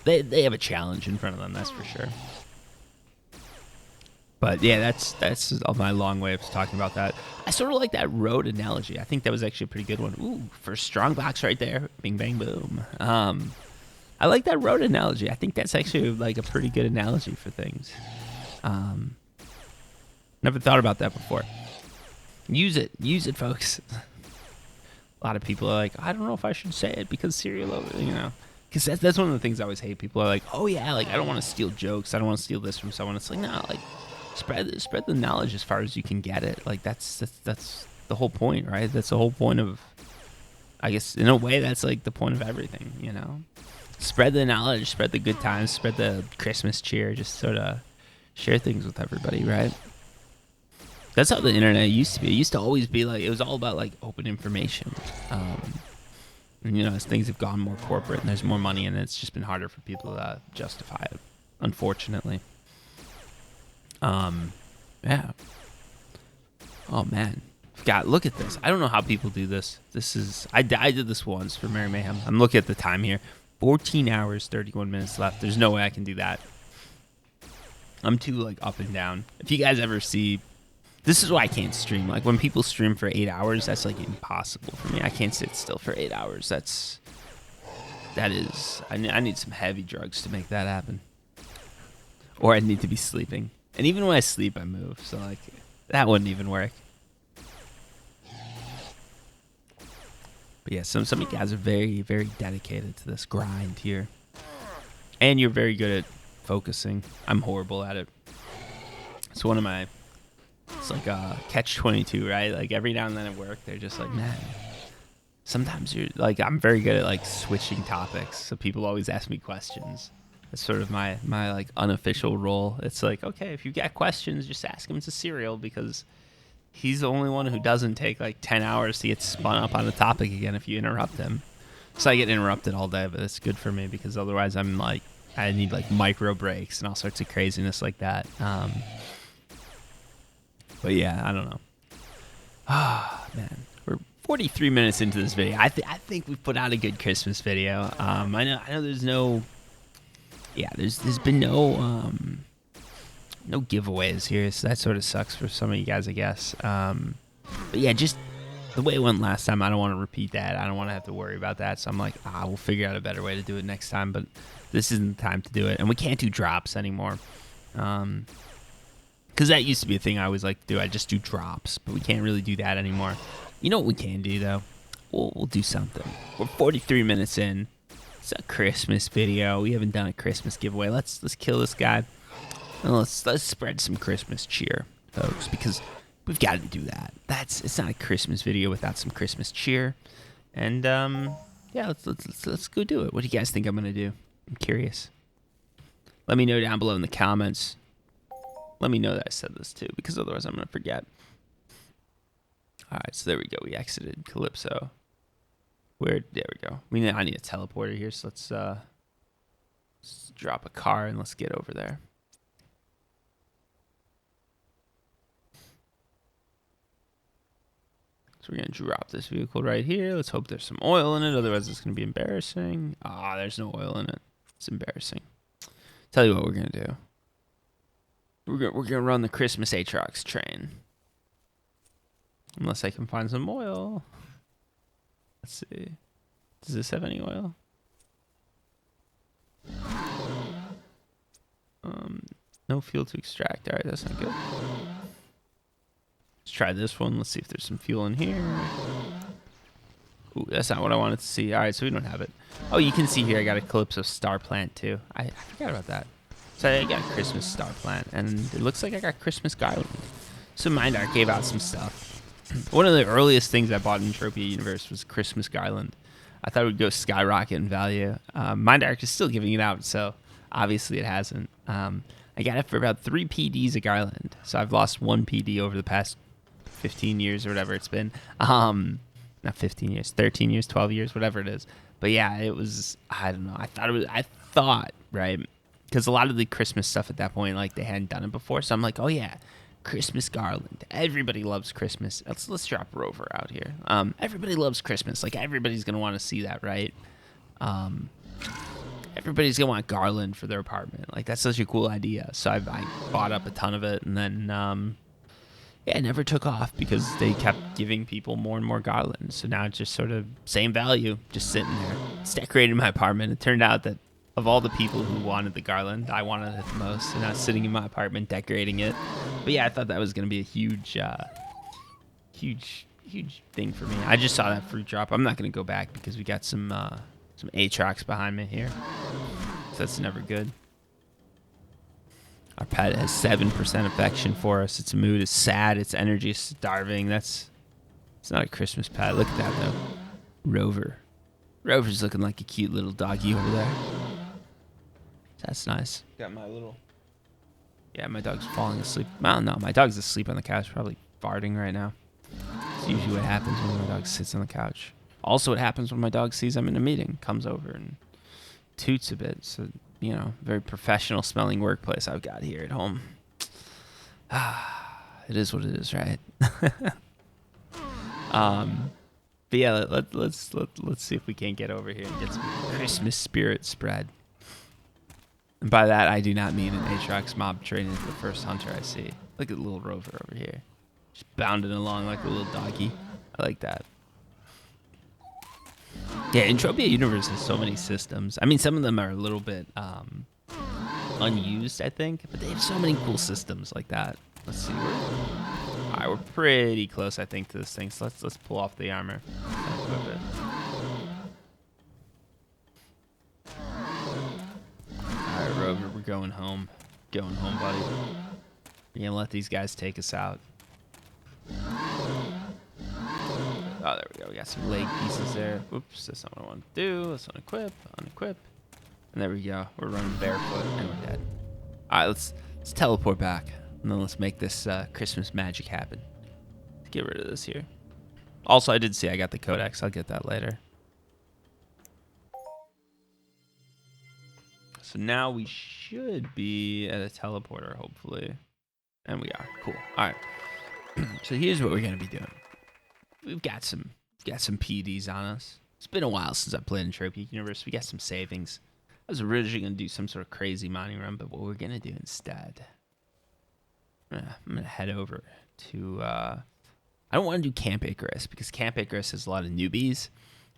a challenge in front of them, that's for sure. But yeah, that's my long way of talking about that. I sort of like that road analogy. I think that was actually a pretty good one. Ooh, first strong box right there. Bing, bang, boom. I like that road analogy. I think that's actually like a pretty good analogy for things. Never thought about that before. Use it, folks. A lot of people are like, I don't know if I should say it because CerealOverdrive, because that's one of the things I always hate. People are like, oh yeah, like I don't want to steal jokes. I don't want to steal this from someone. It's like, no, like spread the knowledge as far as you can get it. Like that's the whole point, right? That's the whole point of, I guess in a way that's like the point of everything, Spread the knowledge, spread the good times, spread the Christmas cheer, just sort of share things with everybody, right? That's how the internet used to be. It used to always be like, it was all about like open information. And, as things have gone more corporate and there's more money in it, it's just been harder for people to justify it, unfortunately. Yeah. Oh man, God, look at this. I don't know how people do this. I did this once for Merry Mayhem. I'm looking at the time here. 14 hours, 31 minutes left. There's no way I can do that. I'm too like up and down. If you guys ever see, this is why I can't stream. Like when people stream for 8 hours, that's like impossible for me. I can't sit still for 8 hours. I need some heavy drugs to make that happen. Or I need to be sleeping. And even when I sleep, I move. So like that wouldn't even work. But yeah, some of you guys are very, very dedicated to this grind here. And you're very good at focusing. I'm horrible at it. It's like a catch-22, right? Like every now and then at work, they're just like, man, sometimes you're like, I'm very good at like switching topics. So people always ask me questions. It's sort of my like unofficial role. It's like, okay, if you've got questions, just ask him to Cereal because he's the only one who doesn't take like 10 hours to get spun up on a topic again if you interrupt him. So I get interrupted all day, but it's good for me because otherwise I need like micro breaks and all sorts of craziness like that. But yeah, I don't know. Ah, man, we're 43 minutes into this video. I think we've put out a good Christmas video. I know there's no, there's been no giveaways here, so that sort of sucks for some of you guys, I guess. But yeah, just the way it went last time, I don't want to repeat that. I don't want to have to worry about that. So I'm like, we'll figure out a better way to do it next time. But this isn't the time to do it, and we can't do drops anymore. Because that used to be a thing I always like to do. I just do drops, but we can't really do that anymore. You know what we can do though? We'll do something. We're 43 minutes in. It's a Christmas video. We haven't done a Christmas giveaway. Let's kill this guy. And let's spread some Christmas cheer, folks, because we've got to do that. It's not a Christmas video without some Christmas cheer. And yeah, let's go do it. What do you guys think I'm gonna do? I'm curious. Let me know down below in the comments. Let me know that I said this too, because otherwise I'm gonna forget. All right, so there we go. We exited Calypso. There we go. I need a teleporter here, so let's drop a car and let's get over there. So we're going to drop this vehicle right here. Let's hope there's some oil in it. Otherwise, it's going to be embarrassing. There's no oil in it. It's embarrassing. Tell you what we're going to do. We're going to run the Christmas Aatrox train. Unless I can find some oil. Let's see. Does this have any oil? No fuel to extract. All right, that's not good. Let's try this one. Let's see if there's some fuel in here. Ooh, that's not what I wanted to see. All right, so we don't have it. Oh, you can see here I got a Calypso star plant too. I forgot about that. So I got a Christmas star plant, and it looks like I got Christmas garland. So Mindark gave out some stuff. One of the earliest things I bought in Entropia Universe was Christmas garland. I thought it would go skyrocket in value. Mindark is still giving it out, so obviously it hasn't. I got it for about 3 PDs a garland, so I've lost 1 PD over the past 15 years or whatever it's been. Not 15 years, 13 years, 12 years, whatever it is. But yeah, it was, I don't know. I thought, right? Because a lot of the Christmas stuff at that point, like they hadn't done it before. So I'm like, oh yeah, Christmas garland. Everybody loves Christmas. Let's drop Rover out here. Everybody loves Christmas. Like everybody's going to want to see that, right? Everybody's going to want garland for their apartment. Like that's such a cool idea. So I bought up a ton of it, and then yeah, it never took off because they kept giving people more and more garlands. So now it's just sort of same value, just sitting there. It's decorating my apartment. It turned out that of all the people who wanted the garland, I wanted it the most. So now it's sitting in my apartment decorating it. But yeah, I thought that was going to be a huge thing for me. I just saw that fruit drop. I'm not going to go back because we got some Aatrox behind me here. So that's never good. Our pet has 7% affection for us. Its mood is sad. Its energy is starving. It's not a Christmas pet. Look at that, though. Rover. Rover's looking like a cute little doggy over there. That's nice. Got my little... Yeah, my dog's falling asleep. Well, no, my dog's asleep on the couch, probably farting right now. It's usually what happens when my dog sits on the couch. Also, what happens when my dog sees I'm in a meeting, comes over and toots a bit. So, you know, very professional smelling workplace I've got here at home. It is what it is, right? But yeah, let's see if we can't get over here and get some Christmas spirit spread. And by that, I do not mean an Aatrox mob training into the first hunter I see. Look at the little Rover over here. Just bounding along like a little doggy. I like that. Yeah, Entropia Universe has so many systems. I mean, some of them are a little bit unused, I think. But they have so many cool systems like that. Let's see. All right, we're pretty close, I think, to this thing. So let's pull off the armor. Equip it. All right, Rover, we're going home. Going home, buddy. We're gonna let these guys take us out. Oh, there we go. We got some leg pieces there. Oops, that's not what I want to do. Let's unequip, unequip. And there we go. We're running barefoot and we're dead. All right, let's teleport back. And then let's make this Christmas magic happen. Let's get rid of this here. Also, I did see I got the codex. I'll get that later. So now we should be at a teleporter, hopefully. And we are. Cool. All right. So here's what we're going to be doing. We've got some PDs on us. It's been a while since I played in Entropia Universe. We got some savings. I was originally going to do some sort of crazy mining run, but what we're going to do instead, I'm going to head over to... I don't want to do Camp Icarus, because Camp Icarus has a lot of newbies.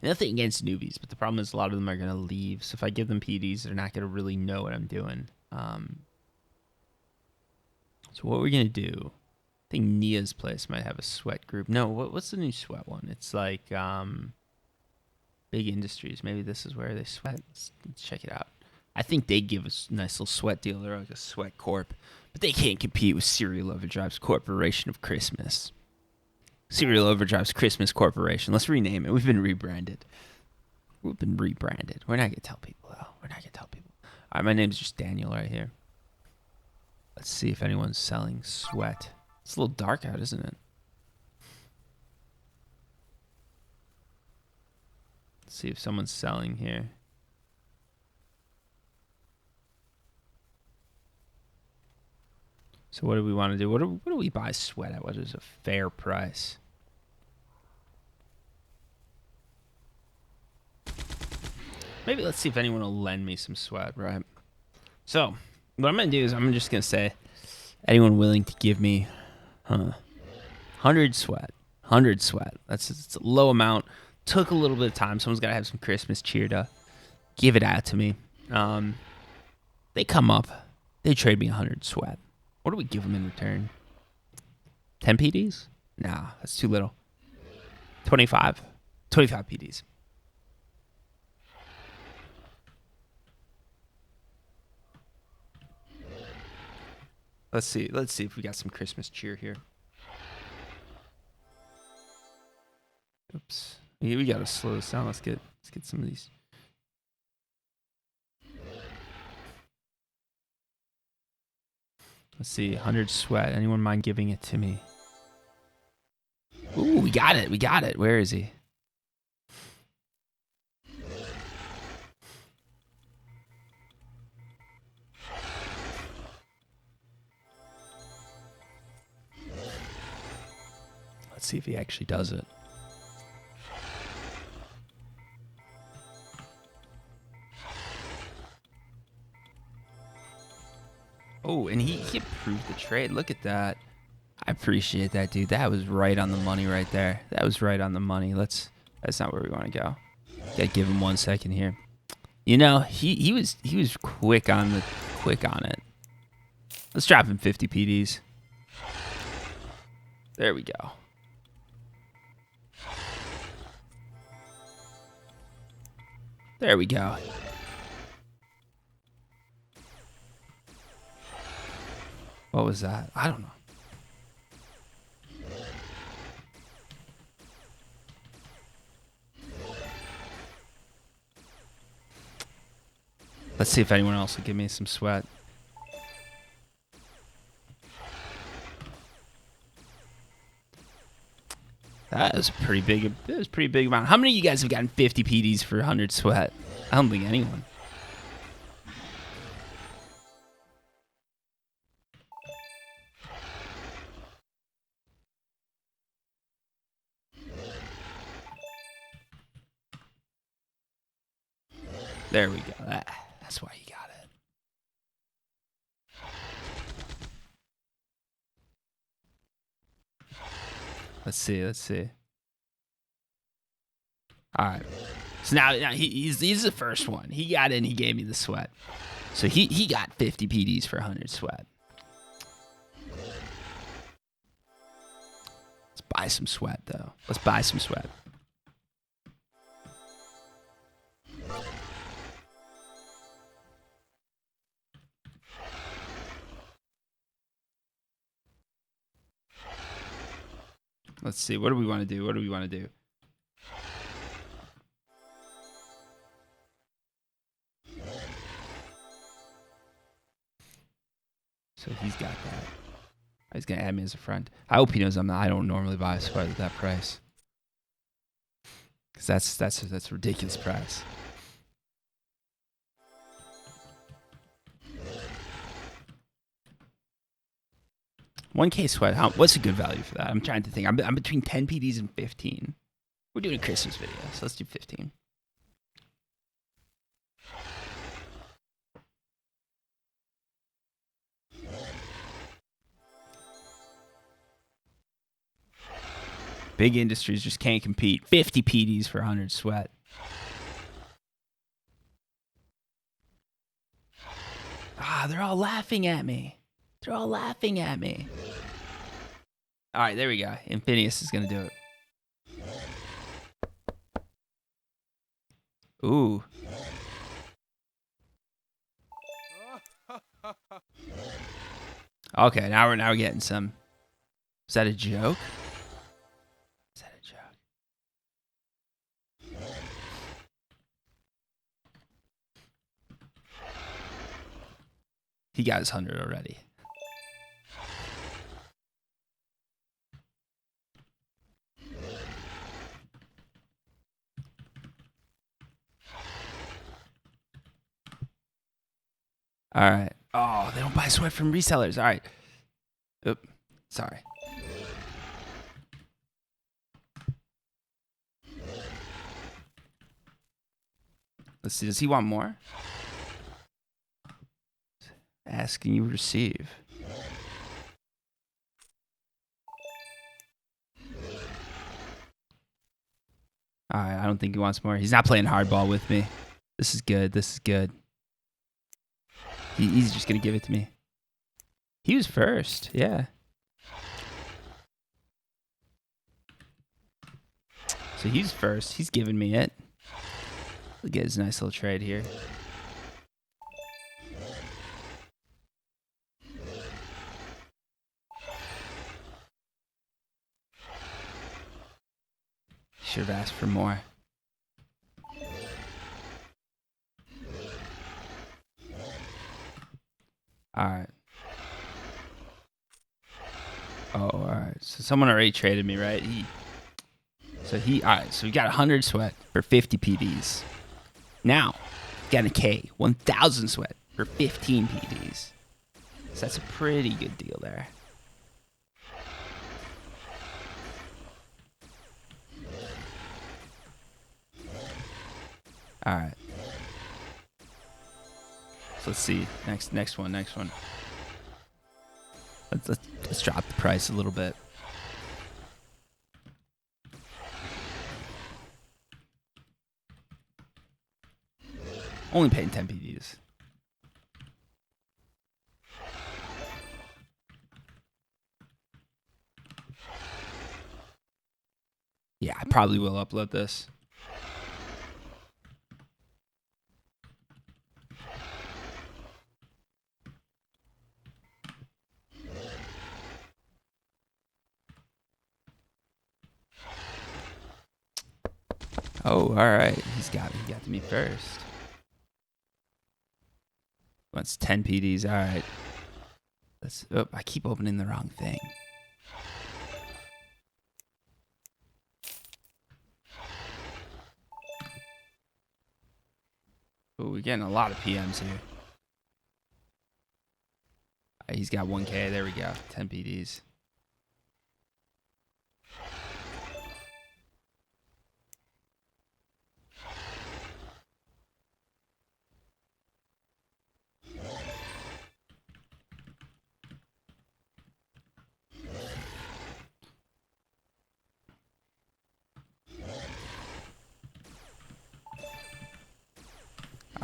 Nothing against newbies, but the problem is a lot of them are going to leave. So if I give them PDs, they're not going to really know what I'm doing. So what we're going to do... I think Nia's place might have a sweat group. No, what's the new sweat one? It's like Big Industries. Maybe this is where they sweat. Let's check it out. I think they give us a nice little sweat deal. They're like a sweat corp. But they can't compete with CerealOverdrive's Corporation of Christmas. CerealOverdrive's Christmas Corporation. Let's rename it. We've been rebranded. We're not going to tell people, though. We're not going to tell people. All right, my name's just Daniel right here. Let's see if anyone's selling sweat. It's a little dark out, isn't it? Let's see if someone's selling here. So what do we want to do? What do we buy sweat at? What is a fair price? Maybe let's see if anyone will lend me some sweat, right? So what I'm going to do is I'm just going to say, anyone willing to give me 100 sweat. 100 sweat. It's a low amount. Took a little bit of time. Someone's got to have some Christmas cheer to give it out to me. They come up. They trade me 100 sweat. What do we give them in return? 10 PDs? Nah, that's too little. 25. 25 PDs. Let's see if we got some Christmas cheer here. Oops. We gotta slow this down. Let's get some of these. Let's see, 100 sweat. Anyone mind giving it to me? Ooh, we got it. Where is he? Let's see if he actually does it. Oh, and he approved the trade. Look at that. I appreciate that, dude. That was right on the money right there. That was right on the money. That's not where we want to go. Gotta give him 1 second here. You know, he was quick on it. Let's drop him 50 PDs. There we go. There we go. What was that? I don't know. Let's see if anyone else will give me some sweat. That was pretty big. That was a pretty big amount. How many of you guys have gotten 50 PDs for 100 sweat? I don't think anyone. There we go. That's why you got it. Let's see. All right. So now he's the first one. He got in. He gave me the sweat. So he got 50 PDs for 100 sweat. Let's buy some sweat, though. Let's buy some sweat. Let's see. What do we want to do? So he's got that. He's gonna add me as a friend. I hope he knows I don't normally buy a sweat at that price. Cause that's a ridiculous price. $1K sweat. What's a good value for that? I'm trying to think. I'm between 10 PDs and 15. We're doing a Christmas video, so let's do 15. Big industries just can't compete. 50 PDs for 100 sweat. They're all laughing at me. All right, there we go. Infinius is going to do it. Ooh. Okay, now we're getting some. Is that a joke? He got his 100 already. All right. Oh, they don't buy sweat from resellers. All right. Oop. Sorry. Let's see. Does he want more? Ask and you receive. All right. I don't think he wants more. He's not playing hardball with me. This is good. He's just going to give it to me. He was first, yeah. So he's first. He's giving me it. Look at his nice little trade here. Should have asked for more. All right. Oh, all right. So someone already traded me, right? All right. So we got 100 sweat for 50 PDs. Now, got a K, 1,000 sweat for 15 PDs. So that's a pretty good deal there. All right. So let's see. Next one. Let's drop the price a little bit. Only paying 10 PDs. Yeah, I probably will upload this. Oh, all right. He got to me first. Wants 10 PDs. All right. I keep opening the wrong thing. Oh, we're getting a lot of PMs here. He's got 1K. There we go. 10 PDs.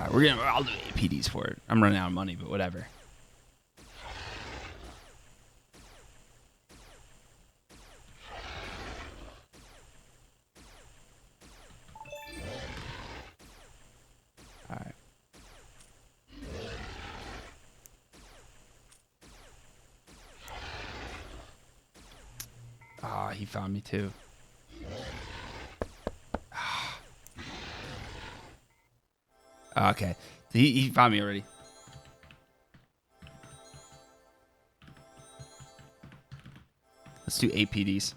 All right, I'll do 8 PDs for it. I'm running out of money, but whatever. All right. Ah, he found me too. Okay. He found me already. Let's do 8 PDs.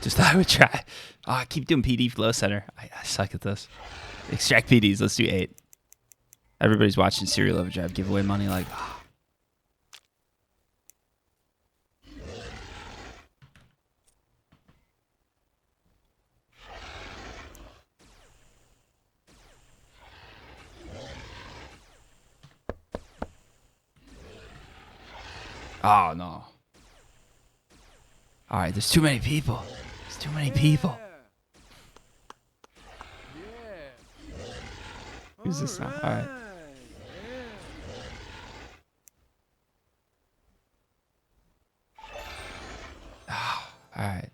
Just thought I would try. Oh, I keep doing PD flow center. I suck at this. Extract PDs. Let's do 8. Everybody's watching CerealOverdrive give away money like... Oh, no. All right, there's too many people. There's too many people. Who's this now? All right. Oh, all right.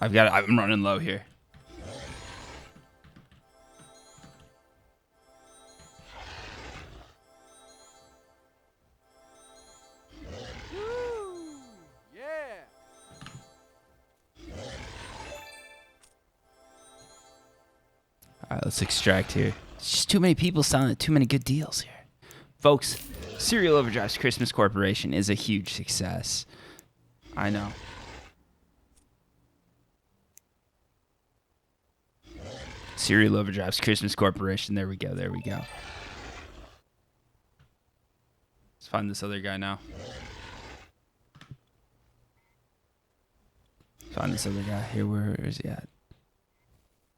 I'm running low here. All right, let's extract here. It's just too many people selling it. Too many good deals here. Folks, CerealOverdrive's Christmas Corporation is a huge success. I know. CerealOverdrive's Christmas Corporation. There we go. find this other guy now. Find this other guy. Here, where is he at?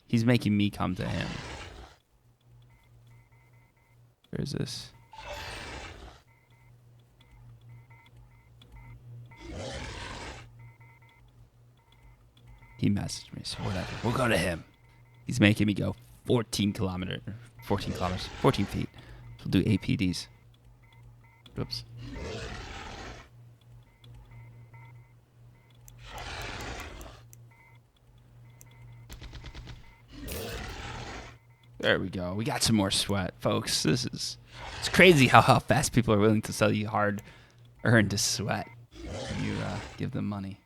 He's making me come to him. Where is this? He messaged me, so whatever. We'll go to him. He's making me go 14 feet. We'll do APDs. Whoops. There we go. We got some more sweat, folks. It's crazy how fast people are willing to sell you hard-earned sweat when you give them money.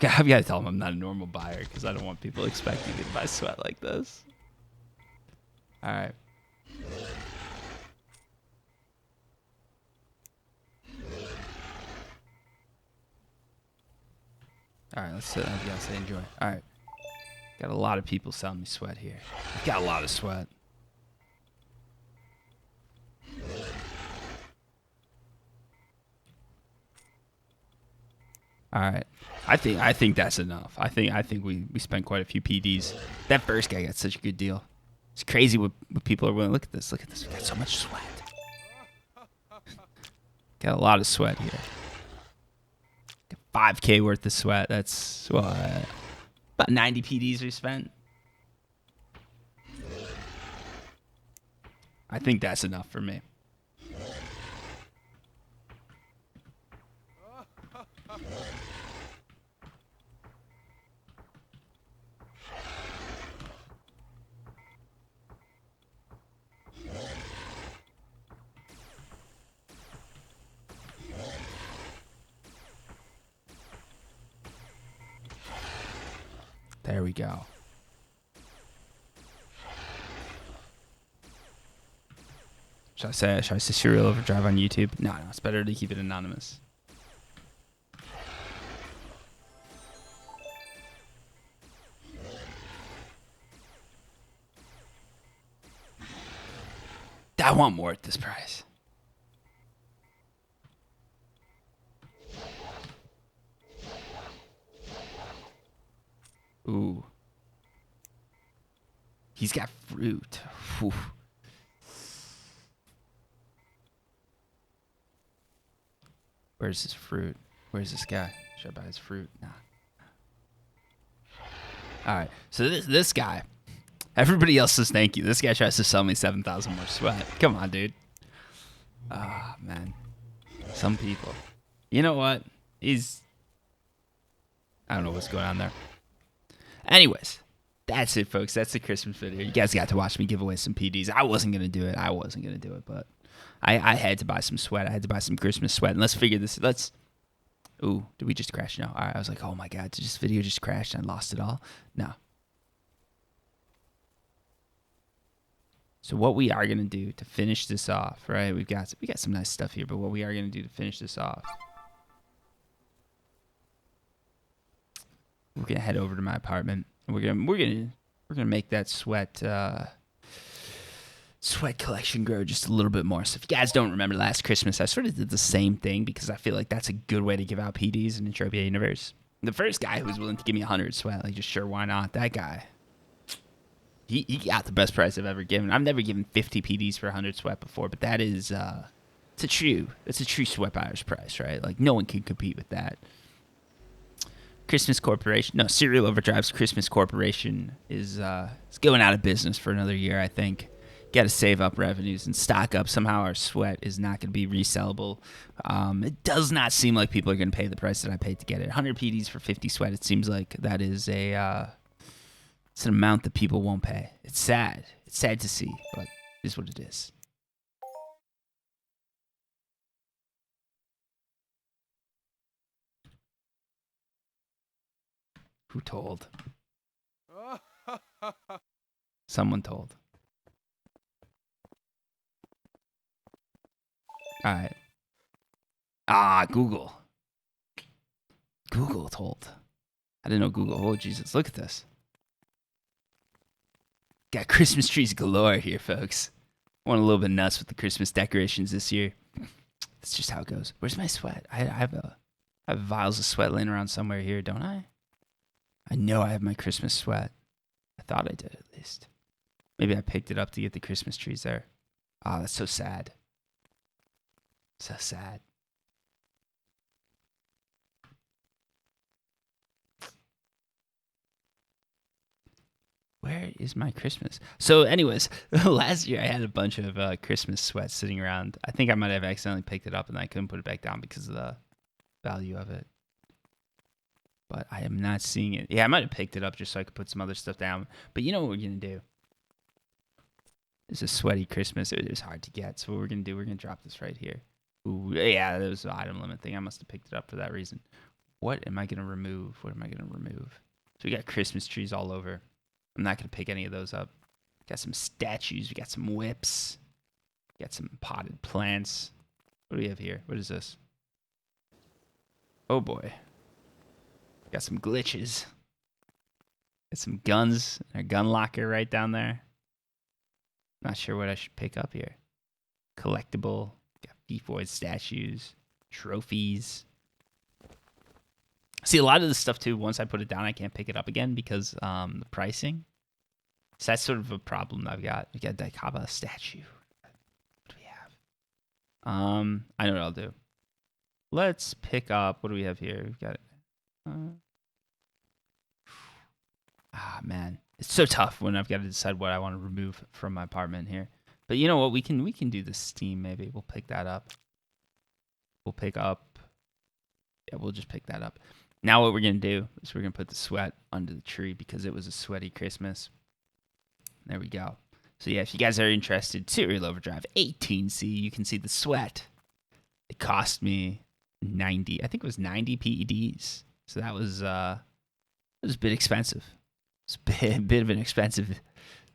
I've got to tell them I'm not a normal buyer because I don't want people expecting me to buy sweat like this. All right. All right, let's sit. I say enjoy. All right. Got a lot of people selling me sweat here. I've got a lot of sweat. All right. I think that's enough. I think we spent quite a few PDs. That first guy got such a good deal. It's crazy what people are willing. Look at this. Look at this. We got so much sweat. Got a lot of sweat here. Got 5K worth of sweat. That's what? About 90 PDs we spent. I think that's enough for me. There we go. Should I say Serial Overdrive on YouTube? No, it's better to keep it anonymous. I want more at this price. Ooh. He's got fruit. Whew. Where's his fruit? Where's this guy? Should I buy his fruit? Nah. All right. So this guy, everybody else says thank you. This guy tries to sell me 7,000 more sweat. Come on, dude. Ah, man. Some people. You know what? I don't know what's going on there. Anyways, that's it, folks. That's the Christmas video. You guys got to watch me give away some PDs. I wasn't going to do it. But I had to buy some sweat. I had to buy some Christmas sweat. And let's figure this. Ooh, did we just crash? No. All right. I was like, oh my God, did this video just crash and I lost it all? No. So what we are going to do to finish this off, right? We got some nice stuff here, but what we are going to do to finish this off, we're going to head over to my apartment and we're going to make that sweat collection grow just a little bit more. So if you guys don't remember last Christmas, I sort of did the same thing because I feel like that's a good way to give out PDs in Entropia Universe. The first guy who was willing to give me 100 sweat, like just sure, why not? That guy, he got the best price I've ever given. I've never given 50 PDs for 100 sweat before, but that is it's a true sweat buyer's price, right? Like no one can compete with that. Cereal Overdrive's Christmas Corporation is going out of business for another year, I think. Got to save up revenues and stock up. Somehow our sweat is not going to be resellable. It does not seem like people are going to pay the price that I paid to get it. 100 PDs for 50 sweat. It seems like that is it's an amount that people won't pay. It's sad. It's sad to see, but it is what it is. Who told? Someone told. All right. Ah, Google. Google told. I didn't know Google. Oh, Jesus. Look at this. Got Christmas trees galore here, folks. Went a little bit nuts with the Christmas decorations this year. That's just how it goes. Where's my sweat? I have vials of sweat laying around somewhere here, don't I? I know I have my Christmas sweat. I thought I did at least. Maybe I picked it up to get the Christmas trees there. Ah, that's so sad. So sad. Where is my Christmas? So, anyways, last year I had a bunch of Christmas sweats sitting around. I think I might have accidentally picked it up and I couldn't put it back down because of the value of it. But I am not seeing it. Yeah, I might have picked it up just so I could put some other stuff down. But you know what we're going to do? It's a sweaty Christmas. It was hard to get. So what we're going to do, we're going to drop this right here. Ooh, yeah, that was the item limit thing. I must have picked it up for that reason. What am I going to remove? What am I going to remove? So we got Christmas trees all over. I'm not going to pick any of those up. Got some statues. We got some whips. We got some potted plants. What do we have here? What is this? Oh, boy. Got some glitches. Got some guns. A gun locker right down there. Not sure what I should pick up here. Collectible. Got Beef Boys statues. Trophies. See, a lot of this stuff, too, once I put it down, I can't pick it up again because the pricing. So that's sort of a problem I've got. We got Daikaba statue. What do we have? I know what I'll do. Let's pick up, what do we have here? We've got man. It's so tough when I've got to decide what I want to remove from my apartment here. But you know what? We can do the Steam maybe. We'll pick that up. We'll just pick that up. Now what we're going to do is we're going to put the sweat under the tree because it was a sweaty Christmas. There we go. So yeah, if you guys are interested, Serial Overdrive 18C, you can see the sweat. It cost me 90, I think it was 90 PEDs. So that was it was a bit expensive. It's a bit of an expensive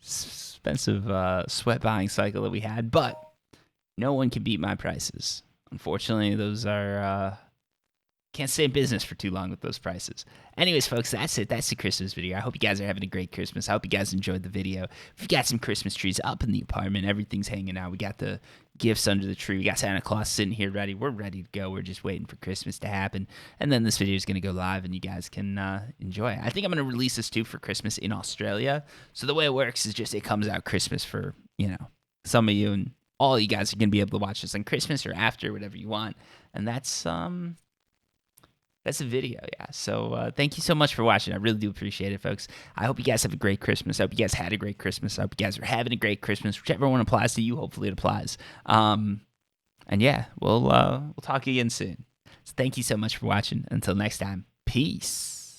sweat buying cycle that we had, but no one can beat my prices. Unfortunately, those are can't stay in business for too long with those prices. Anyways, folks, that's it. That's the Christmas video. I hope you guys are having a great Christmas. I hope you guys enjoyed the video. If you got some Christmas trees up in the apartment, everything's hanging out. We got the gifts under the tree. We got Santa Claus sitting here ready. We're ready to go. We're just waiting for Christmas to happen. And then this video is going to go live and you guys can enjoy it. I think I'm going to release this too for Christmas in Australia. So the way it works is just it comes out Christmas for, some of you, and all you guys are going to be able to watch this on Christmas or after, whatever you want. And that's a video, yeah. So thank you so much for watching. I really do appreciate it, folks. I hope you guys have a great Christmas. I hope you guys had a great Christmas. I hope you guys are having a great Christmas. Whichever one applies to you, hopefully it applies. And yeah, we'll talk again soon. So thank you so much for watching. Until next time, peace.